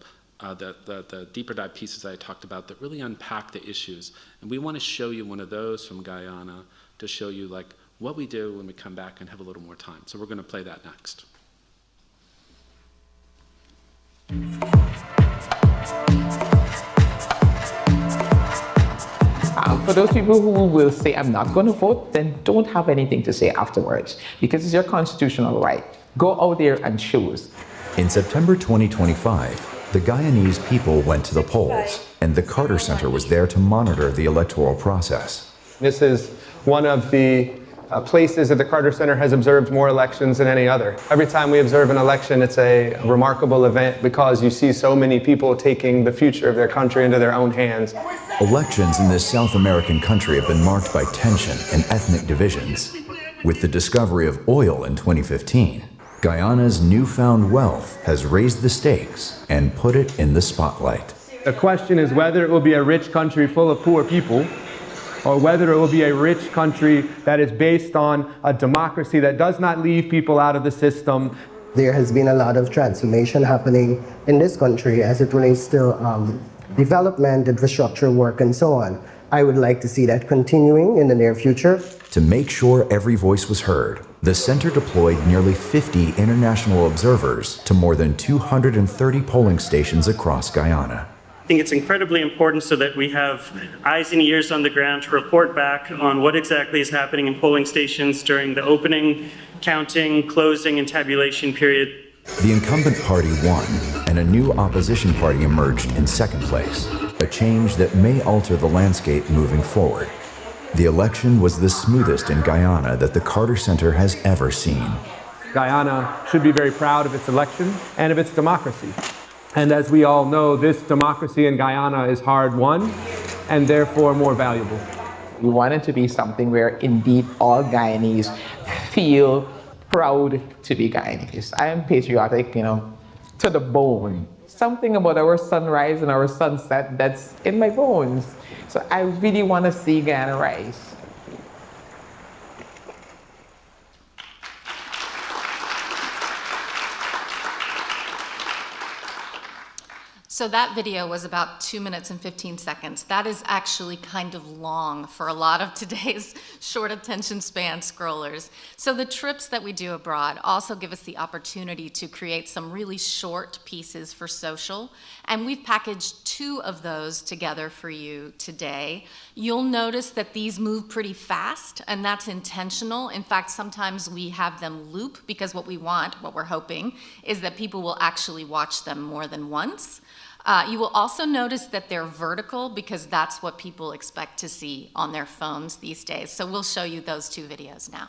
deeper dive pieces I talked about that really unpack the issues. And we want to show you one of those from Guyana to show you like what we do when we come back and have a little more time. So we're going to play that next. For those people who will say, I'm not going to vote, then don't have anything to say afterwards, because it's your constitutional right. Go out there and choose. In September 2025, the Guyanese people went to the polls, and the Carter Center was there to monitor the electoral process. This is one of the places that the Carter Center has observed more elections than any other. Every time we observe an election, it's a remarkable event because you see so many people taking the future of their country into their own hands. Elections in this South American country have been marked by tension and ethnic divisions. With the discovery of oil in 2015, Guyana's newfound wealth has raised the stakes and put it in the spotlight. The question is whether it will be a rich country full of poor people, or whether it will be a rich country that is based on a democracy that does not leave people out of the system. There has been a lot of transformation happening in this country as it relates to development, infrastructure work, and so on. I would like to see that continuing in the near future. To make sure every voice was heard, the center deployed nearly 50 international observers to more than 230 polling stations across Guyana. I think it's incredibly important so that we have eyes and ears on the ground to report back on what exactly is happening in polling stations during the opening, counting, closing, and tabulation period. The incumbent party won, and a new opposition party emerged in second place, a change that may alter the landscape moving forward. The election was the smoothest in Guyana that the Carter Center has ever seen. Guyana should be very proud of its election and of its democracy. And as we all know, this democracy in Guyana is hard won and therefore more valuable. We want it to be something where indeed all Guyanese feel proud to be Guyanese. I am patriotic, to the bone. Something about our sunrise and our sunset that's in my bones. So I really want to see Guyana rise. So that video was about 2 minutes and 15 seconds. That is actually kind of long for a lot of today's short attention span scrollers. So the trips that we do abroad also give us the opportunity to create some really short pieces for social. And we've packaged 2 of those together for you today. You'll notice that these move pretty fast, and that's intentional. In fact, sometimes we have them loop because what we're hoping, is that people will actually watch them more than once. You will also notice that they're vertical because that's what people expect to see on their phones these days. So we'll show you those 2 videos now.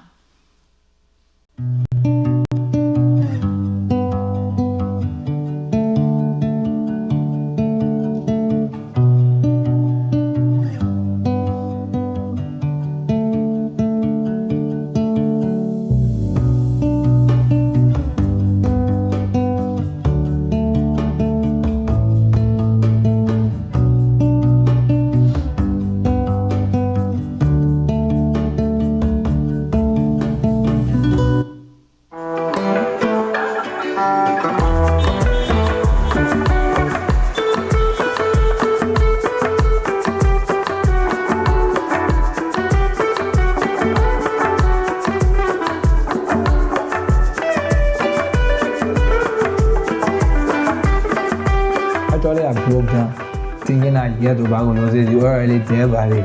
thinking I get to Bagos, you are already there, buddy.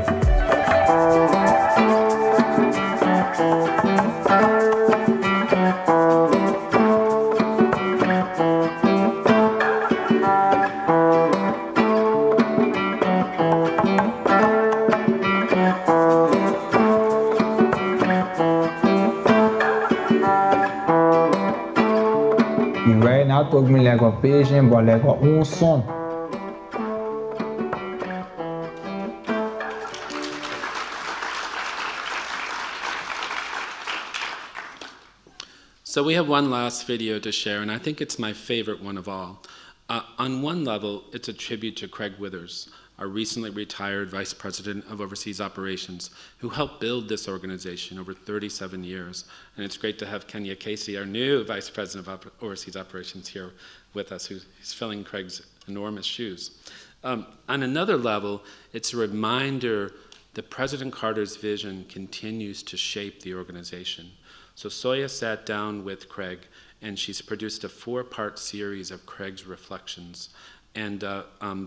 Right now, took me like a patient, but like a own son. So we have one last video to share, and I think it's my favorite one of all. On one level, it's a tribute to Craig Withers. our recently retired Vice President of Overseas Operations, who helped build this organization over 37 years. And it's great to have Kenya Casey, our new Vice President of Overseas Operations, here with us, who's filling Craig's enormous shoes. On another level, it's a reminder that President Carter's vision continues to shape the organization. So Soya sat down with Craig, and she's produced a 4-part series of Craig's reflections. And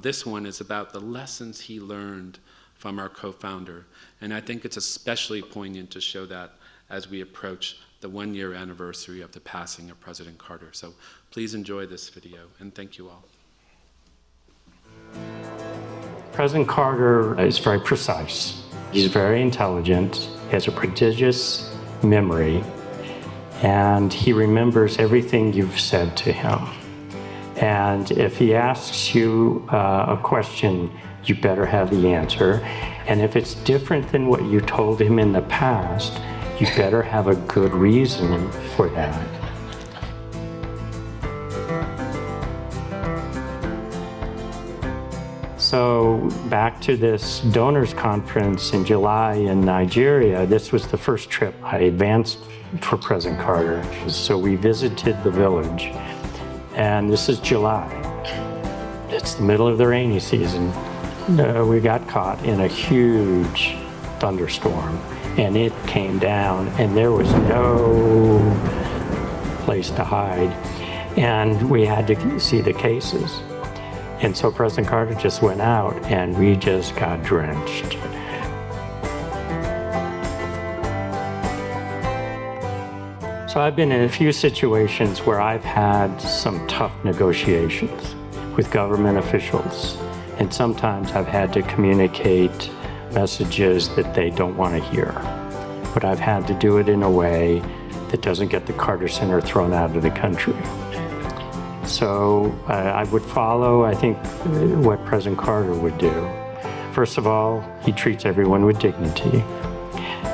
this one is about the lessons he learned from our co-founder. And I think it's especially poignant to show that as we approach the 1-year anniversary of the passing of President Carter. So please enjoy this video, and thank you all. President Carter is very precise. He's very intelligent. He has a prodigious memory, and he remembers everything you've said to him. And if he asks you a question, you better have the answer. And if it's different than what you told him in the past, you better have a good reason for that. So back to this donors conference in July in Nigeria, this was the first trip I advanced for President Carter. So we visited the village, and this is July. It's the middle of the rainy season. We got caught in a huge thunderstorm, and it came down, and there was no place to hide, and we had to see the cases. And so President Carter just went out, and we just got drenched. So I've been in a few situations where I've had some tough negotiations with government officials, and sometimes I've had to communicate messages that they don't want to hear. But I've had to do it in a way that doesn't get the Carter Center thrown out of the country. So I would follow, I think, what President Carter would do. First of all, he treats everyone with dignity.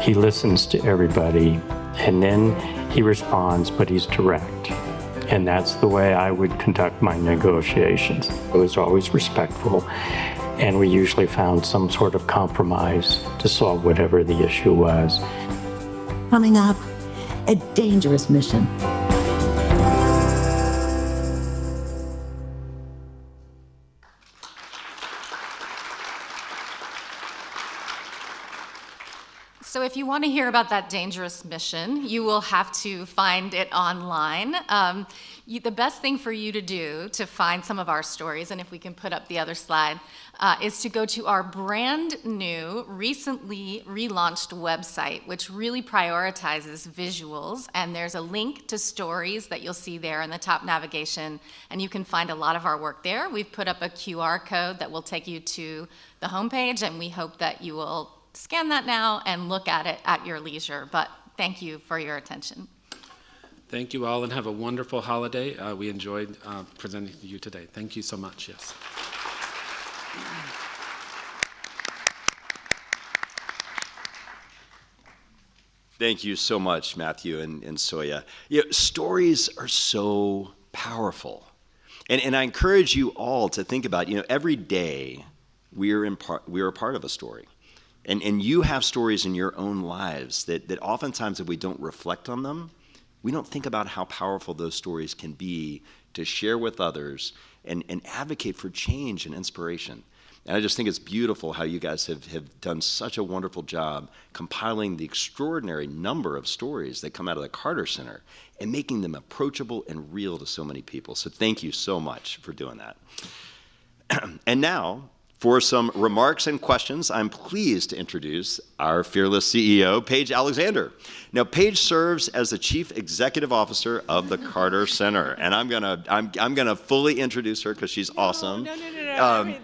He listens to everybody, and then he responds, but he's direct. And that's the way I would conduct my negotiations. I was always respectful, and we usually found some sort of compromise to solve whatever the issue was. Coming up, a dangerous mission. So if you want to hear about that dangerous mission, you will have to find it online. The best thing for you to do to find some of our stories, and if we can put up the other slide, is to go to our brand new, recently relaunched website, which really prioritizes visuals. And there's a link to stories that you'll see there in the top navigation, and you can find a lot of our work there. We've put up a QR code that will take you to the homepage, and we hope that you will scan that now and look at it at your leisure. But thank you for your attention. Thank you all, and have a wonderful holiday. We enjoyed presenting to you today. Thank you so much. Yes. Thank you so much, Matthew and Soya. Stories are so powerful. And I encourage you all to think about, every day we are a part of a story. And you have stories in your own lives that oftentimes if we don't reflect on them, we don't think about how powerful those stories can be to share with others and advocate for change and inspiration. And I just think it's beautiful how you guys have done such a wonderful job compiling the extraordinary number of stories that come out of the Carter Center and making them approachable and real to so many people. So thank you so much for doing that. And now, for some remarks and questions, I'm pleased to introduce our fearless CEO, Paige Alexander. Now, Paige serves as the Chief Executive Officer of the Carter Center, and I'm gonna fully introduce her because she's awesome. No.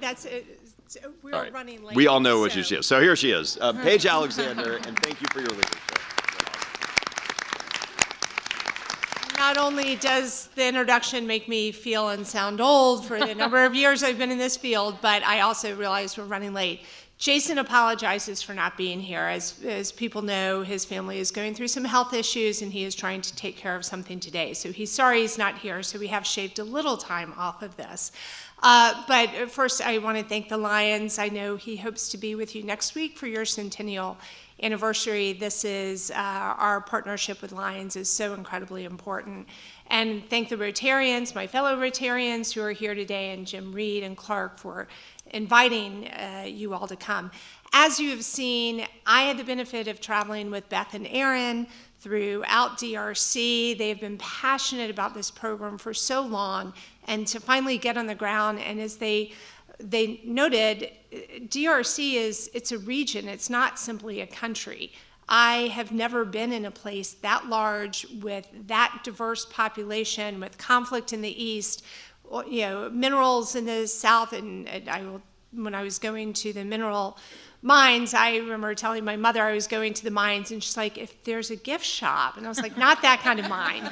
We're running late. We all know what she is. So here she is, Paige Alexander, and thank you for your leadership. Not only does the introduction make me feel and sound old for the number of years I've been in this field, but I also realize we're running late. Jason apologizes for not being here. As people know, his family is going through some health issues and he is trying to take care of something today. So he's sorry he's not here, so we have shaved a little time off of this. But first, I want to thank the Lions. I know he hopes to be with you next week for your centennial anniversary. This is our partnership with Lions is so incredibly important. And thank the Rotarians, my fellow Rotarians who are here today, and Jim Reed and Clark for inviting you all to come. As you have seen, I had the benefit of traveling with Beth and Aaron throughout DRC. They have been passionate about this program for so long, and to finally get on the ground, and as they noted, DRC it's a region, it's not simply a country. I have never been in a place that large with that diverse population, with conflict in the east, minerals in the south, and when I was going to the mineral mines, I remember telling my mother I was going to the mines, and she's like, if there's a gift shop, and I was like, not that kind of mine.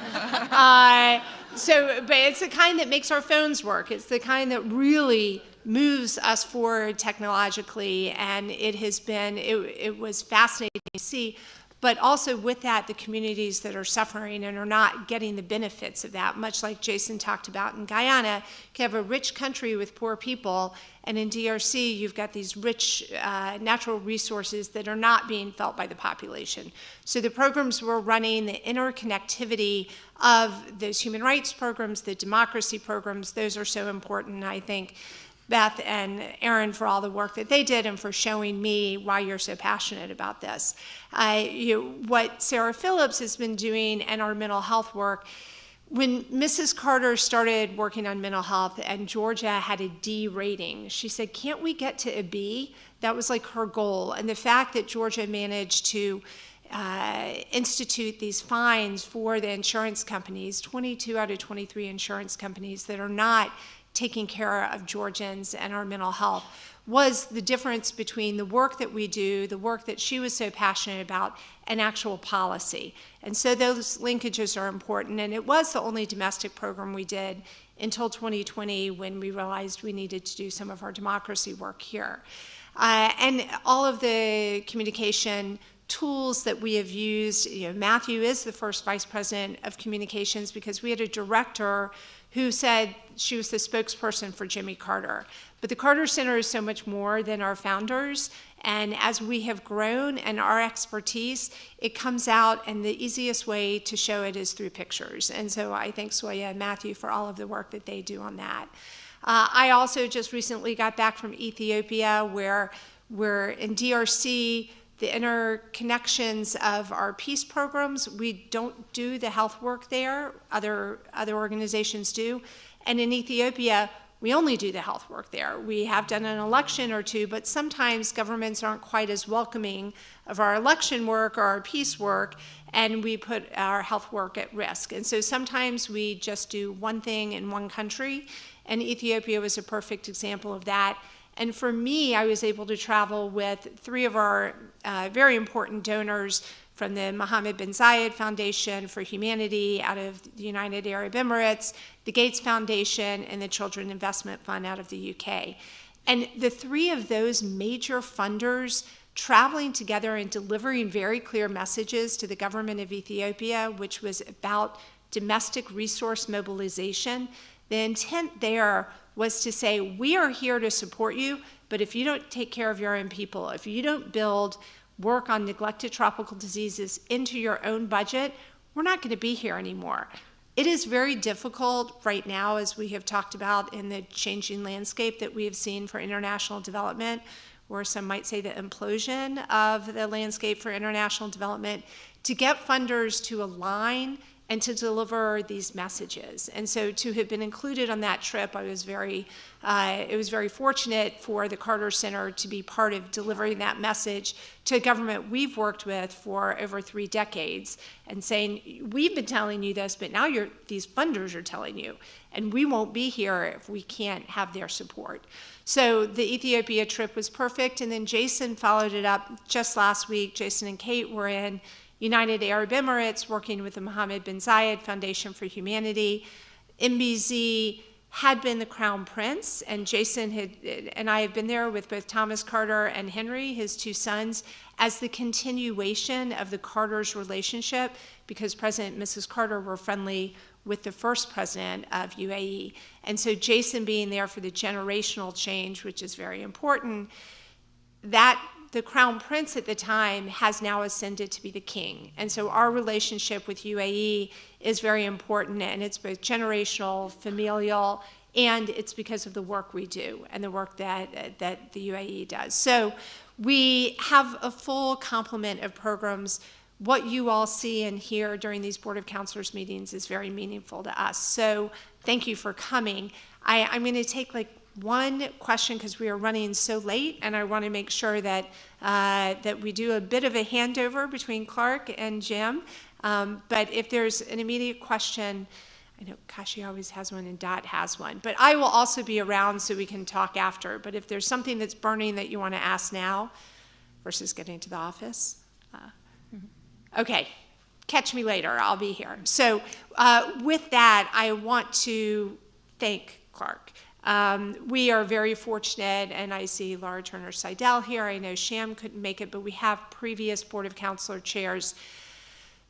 But it's the kind that makes our phones work. It's the kind that really moves us forward technologically, and it was fascinating to see. But also with that, the communities that are suffering and are not getting the benefits of that, much like Jason talked about in Guyana, you have a rich country with poor people, and in DRC, you've got these rich natural resources that are not being felt by the population. So the programs we're running, the interconnectivity of those human rights programs, the democracy programs, those are so important. I think Beth and Aaron for all the work that they did and for showing me why you're so passionate about this. What Sarah Phillips has been doing and our mental health work, when Mrs. Carter started working on mental health and Georgia had a D rating, she said, can't we get to a B? That was like her goal. And the fact that Georgia managed to institute these fines for the insurance companies, 22 out of 23 insurance companies that are not taking care of Georgians and our mental health, was the difference between the work that we do, the work that she was so passionate about, and actual policy. And so those linkages are important. And it was the only domestic program we did until 2020, when we realized we needed to do some of our democracy work here. And all of the communication tools that we have used, Matthew is the first vice president of communications because we had a director who said she was the spokesperson for Jimmy Carter. But the Carter Center is so much more than our founders, and as we have grown and our expertise, it comes out, and the easiest way to show it is through pictures. And so I thank Soya and Matthew for all of the work that they do on that. I also just recently got back from Ethiopia, where we're in DRC, the interconnections of our peace programs. We don't do the health work there, other organizations do. And in Ethiopia, we only do the health work there. We have done an election or two, but sometimes governments aren't quite as welcoming of our election work or our peace work, and we put our health work at risk. And so sometimes we just do one thing in one country, and Ethiopia was a perfect example of that. And for me, I was able to travel with three of our very important donors from the Mohammed bin Zayed Foundation for Humanity out of the United Arab Emirates, the Gates Foundation, and the Children Investment Fund out of the UK. And the three of those major funders traveling together and delivering very clear messages to the government of Ethiopia, which was about domestic resource mobilization. The intent there was to say, we are here to support you, but if you don't take care of your own people, if you don't build work on neglected tropical diseases into your own budget, we're not going to be here anymore. It is very difficult right now, as we have talked about in the changing landscape that we have seen for international development, or some might say the implosion of the landscape for international development, to get funders to align and to deliver these messages. And so to have been included on that trip, it was very fortunate for the Carter Center to be part of delivering that message to a government we've worked with for over 3 decades and saying, we've been telling you this, but now these funders are telling you, and we won't be here if we can't have their support. So the Ethiopia trip was perfect, and then Jason followed it up just last week. Jason and Kate were in United Arab Emirates working with the Mohammed bin Zayed Foundation for Humanity. MBZ had been the Crown Prince, and Jason and I have been there with both Thomas Carter and Henry, his two sons, as the continuation of the Carter's relationship, because President and Mrs. Carter were friendly with the first president of UAE. And so Jason being there for the generational change, which is very important, that the Crown Prince at the time has now ascended to be the king. And so our relationship with UAE is very important, and it's both generational, familial, and it's because of the work we do and the work that the UAE does. So we have a full complement of programs. What you all see and hear during these Board of Councilors meetings is very meaningful to us. So thank you for coming. I'm going to take one question because we are running so late, and I want to make sure that that we do a bit of a handover between Clark and Jim. But if there's an immediate question, I know Kashi always has one and Dot has one, but I will also be around so we can talk after. But if there's something that's burning that you want to ask now versus getting to the office, okay, catch me later, I'll be here. So with that, I want to thank Clark. We are very fortunate, and I see Laura Turner-Seidel here. I know Sham couldn't make it, but we have previous Board of Councilor chairs.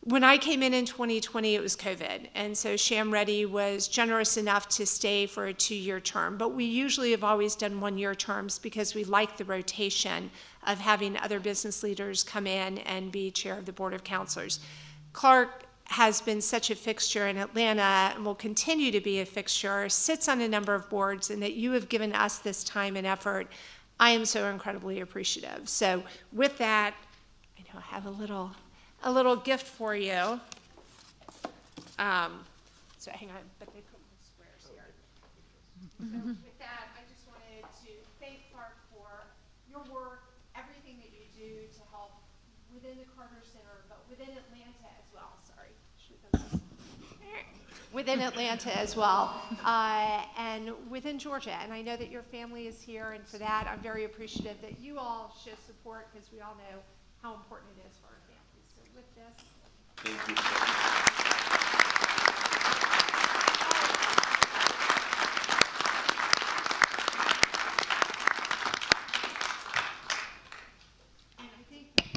When I came in 2020, it was COVID, and so Sham Reddy was generous enough to stay for a 2-year term. But we usually have always done 1-year terms because we like the rotation of having other business leaders come in and be chair of the Board of Councilors. Clark has been such a fixture in Atlanta and will continue to be a fixture, sits on a number of boards, and that you have given us this time and effort. I am so incredibly appreciative. So with that, I know I have a little gift for you. So hang on, but they put the squares here. So with that, I just wanted to thank Clark for your work, everything that you do to help within the Carter Center, but within Atlanta as well. Sorry, within Atlanta as well, and within Georgia. And I know that your family is here, and for that, I'm very appreciative that you all show support, because we all know how important it is for our families. So with this, thank you. and I think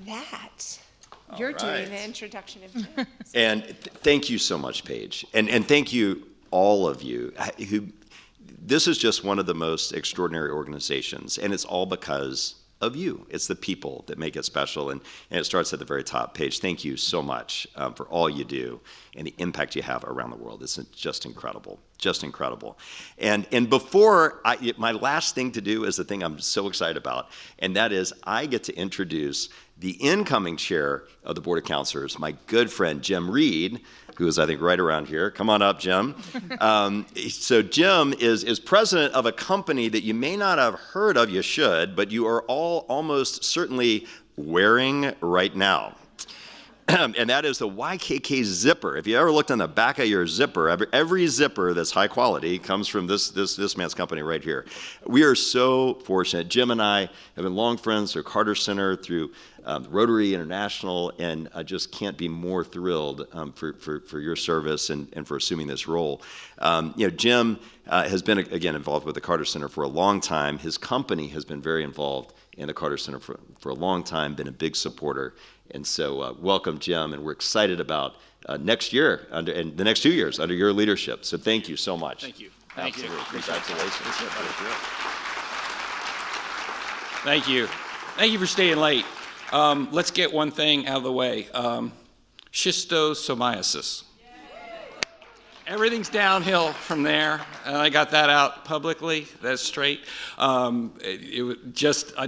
that you're doing the introduction of Jim. And thank you so much, Paige. And thank you, all of you, who, this is just one of the most extraordinary organizations, and it's all because of you. It's the people that make it special, and it starts at the very top. Paige, thank you so much for all you do and the impact you have around the world. It's just incredible, just incredible. And before, my last thing to do is the thing I'm so excited about, and that is I get to introduce the incoming chair of the Board of Councilors, my good friend Jim Reed, who is, I think, right around here. Come on up, Jim. So Jim is president of a company that you may not have heard of, you should, but you are all almost certainly wearing right now. And that is the YKK zipper. If you ever looked on the back of your zipper, every zipper that's high quality comes from this man's company right here. We are so fortunate. Jim and I have been long friends through Carter Center, through Rotary International, and I just can't be more thrilled for your service and for assuming this role. Jim has been, again, involved with the Carter Center for a long time. His company has been very involved in the Carter Center for a long time, been a big supporter. And so welcome, Jim, and we're excited about next year and the next 2 years under your leadership. So thank you so much. Thank you. Thank you. Congratulations. Thank you. Thank you for staying late. Let's get one thing out of the way. Schistosomiasis. Everything's downhill from there. I got that out publicly. That's straight. I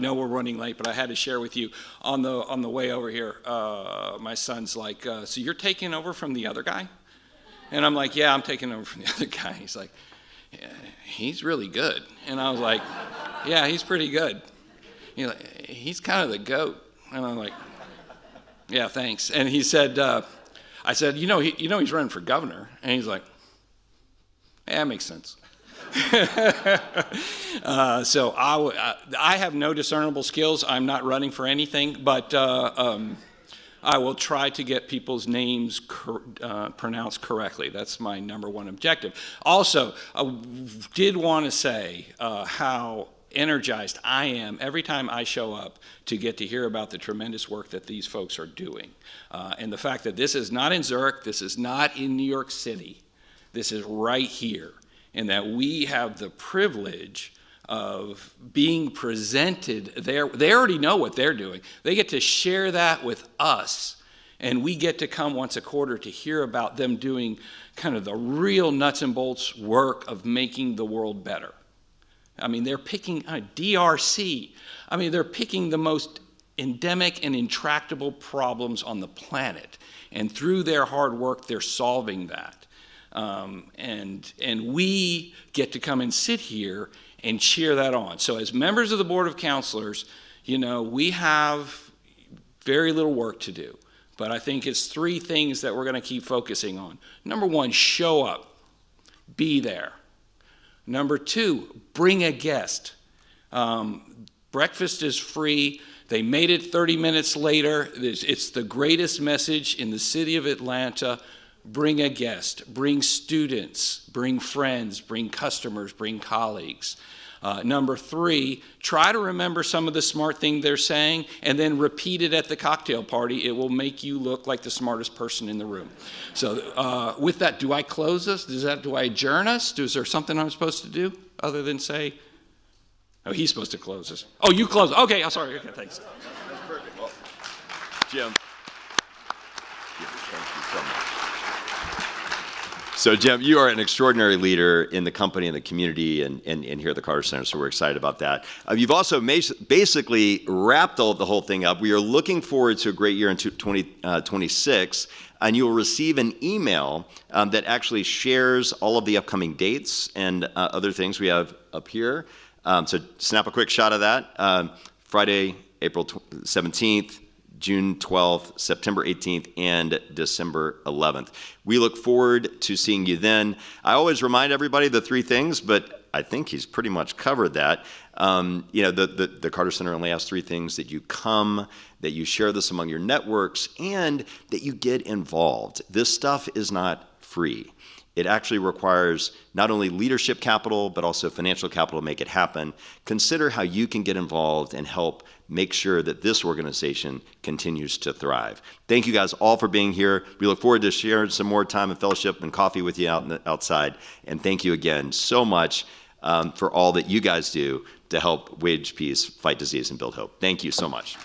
know we're running late, but I had to share with you on the way over here. My son's like, "So you're taking over from the other guy?" And I'm like, "Yeah, I'm taking over from the other guy." He's like, "Yeah, he's really good." And I was like, "Yeah, he's pretty good." He's kind of the GOAT. And I'm like, "Yeah, thanks." And he said, I said, he's running for governor. And he's like, "Yeah, that makes sense." So I have no discernible skills. I'm not running for anything. But I will try to get people's names pronounced correctly. That's my number one objective. Also, I did want to say how energized I am every time I show up to get to hear about the tremendous work that these folks are doing. And the fact that this is not in Zurich, this is not in New York City, this is right here. And that we have the privilege of being presented there. They already know what they're doing. They get to share that with us. And we get to come once a quarter to hear about them doing kind of the real nuts and bolts work of making the world better. I mean, they're picking DRC. I mean, they're picking the most endemic and intractable problems on the planet. And through their hard work, they're solving that. And we get to come and sit here and cheer that on. So as members of the Board of Councilors, you know, we have very little work to do. But I think it's three things that we're going to keep focusing on. Number one, show up. Be there. Number two, bring a guest. Breakfast is free. They made it 30 minutes later. It's the greatest message in the city of Atlanta. Bring a guest, bring students, bring friends, bring customers, bring colleagues. Number three, try to remember some of the smart thing they're saying and then repeat it at the cocktail party. It will make you look like the smartest person in the room. So with that, do I close this? Do I adjourn us? Is there something I'm supposed to do other than say, oh, he's supposed to close this. Oh, you close. Okay, I'm sorry. Okay, thanks. That's perfect. Well, Jim. Thank you so much. So, Jim, you are an extraordinary leader in the company and the community and here at the Carter Center, so we're excited about that. You've also basically wrapped the whole thing up. We are looking forward to a great year in 2026, and you will receive an email that actually shares all of the upcoming dates and other things we have up here. So snap a quick shot of that. Friday, April 17th, June 12th, September 18th, and December 11th. We look forward to seeing you then. I always remind everybody the three things, but I think he's pretty much covered that. You know, the Carter Center only has three things: that you come, that you share this among your networks, and that you get involved. This stuff is not free. It actually requires not only leadership capital, but also financial capital to make it happen. Consider how you can get involved and help make sure that this organization continues to thrive. Thank you guys all for being here. We look forward to sharing some more time and fellowship and coffee with you outside. And thank you again so much for all that you guys do to help wage peace, fight disease, and build hope. Thank you so much.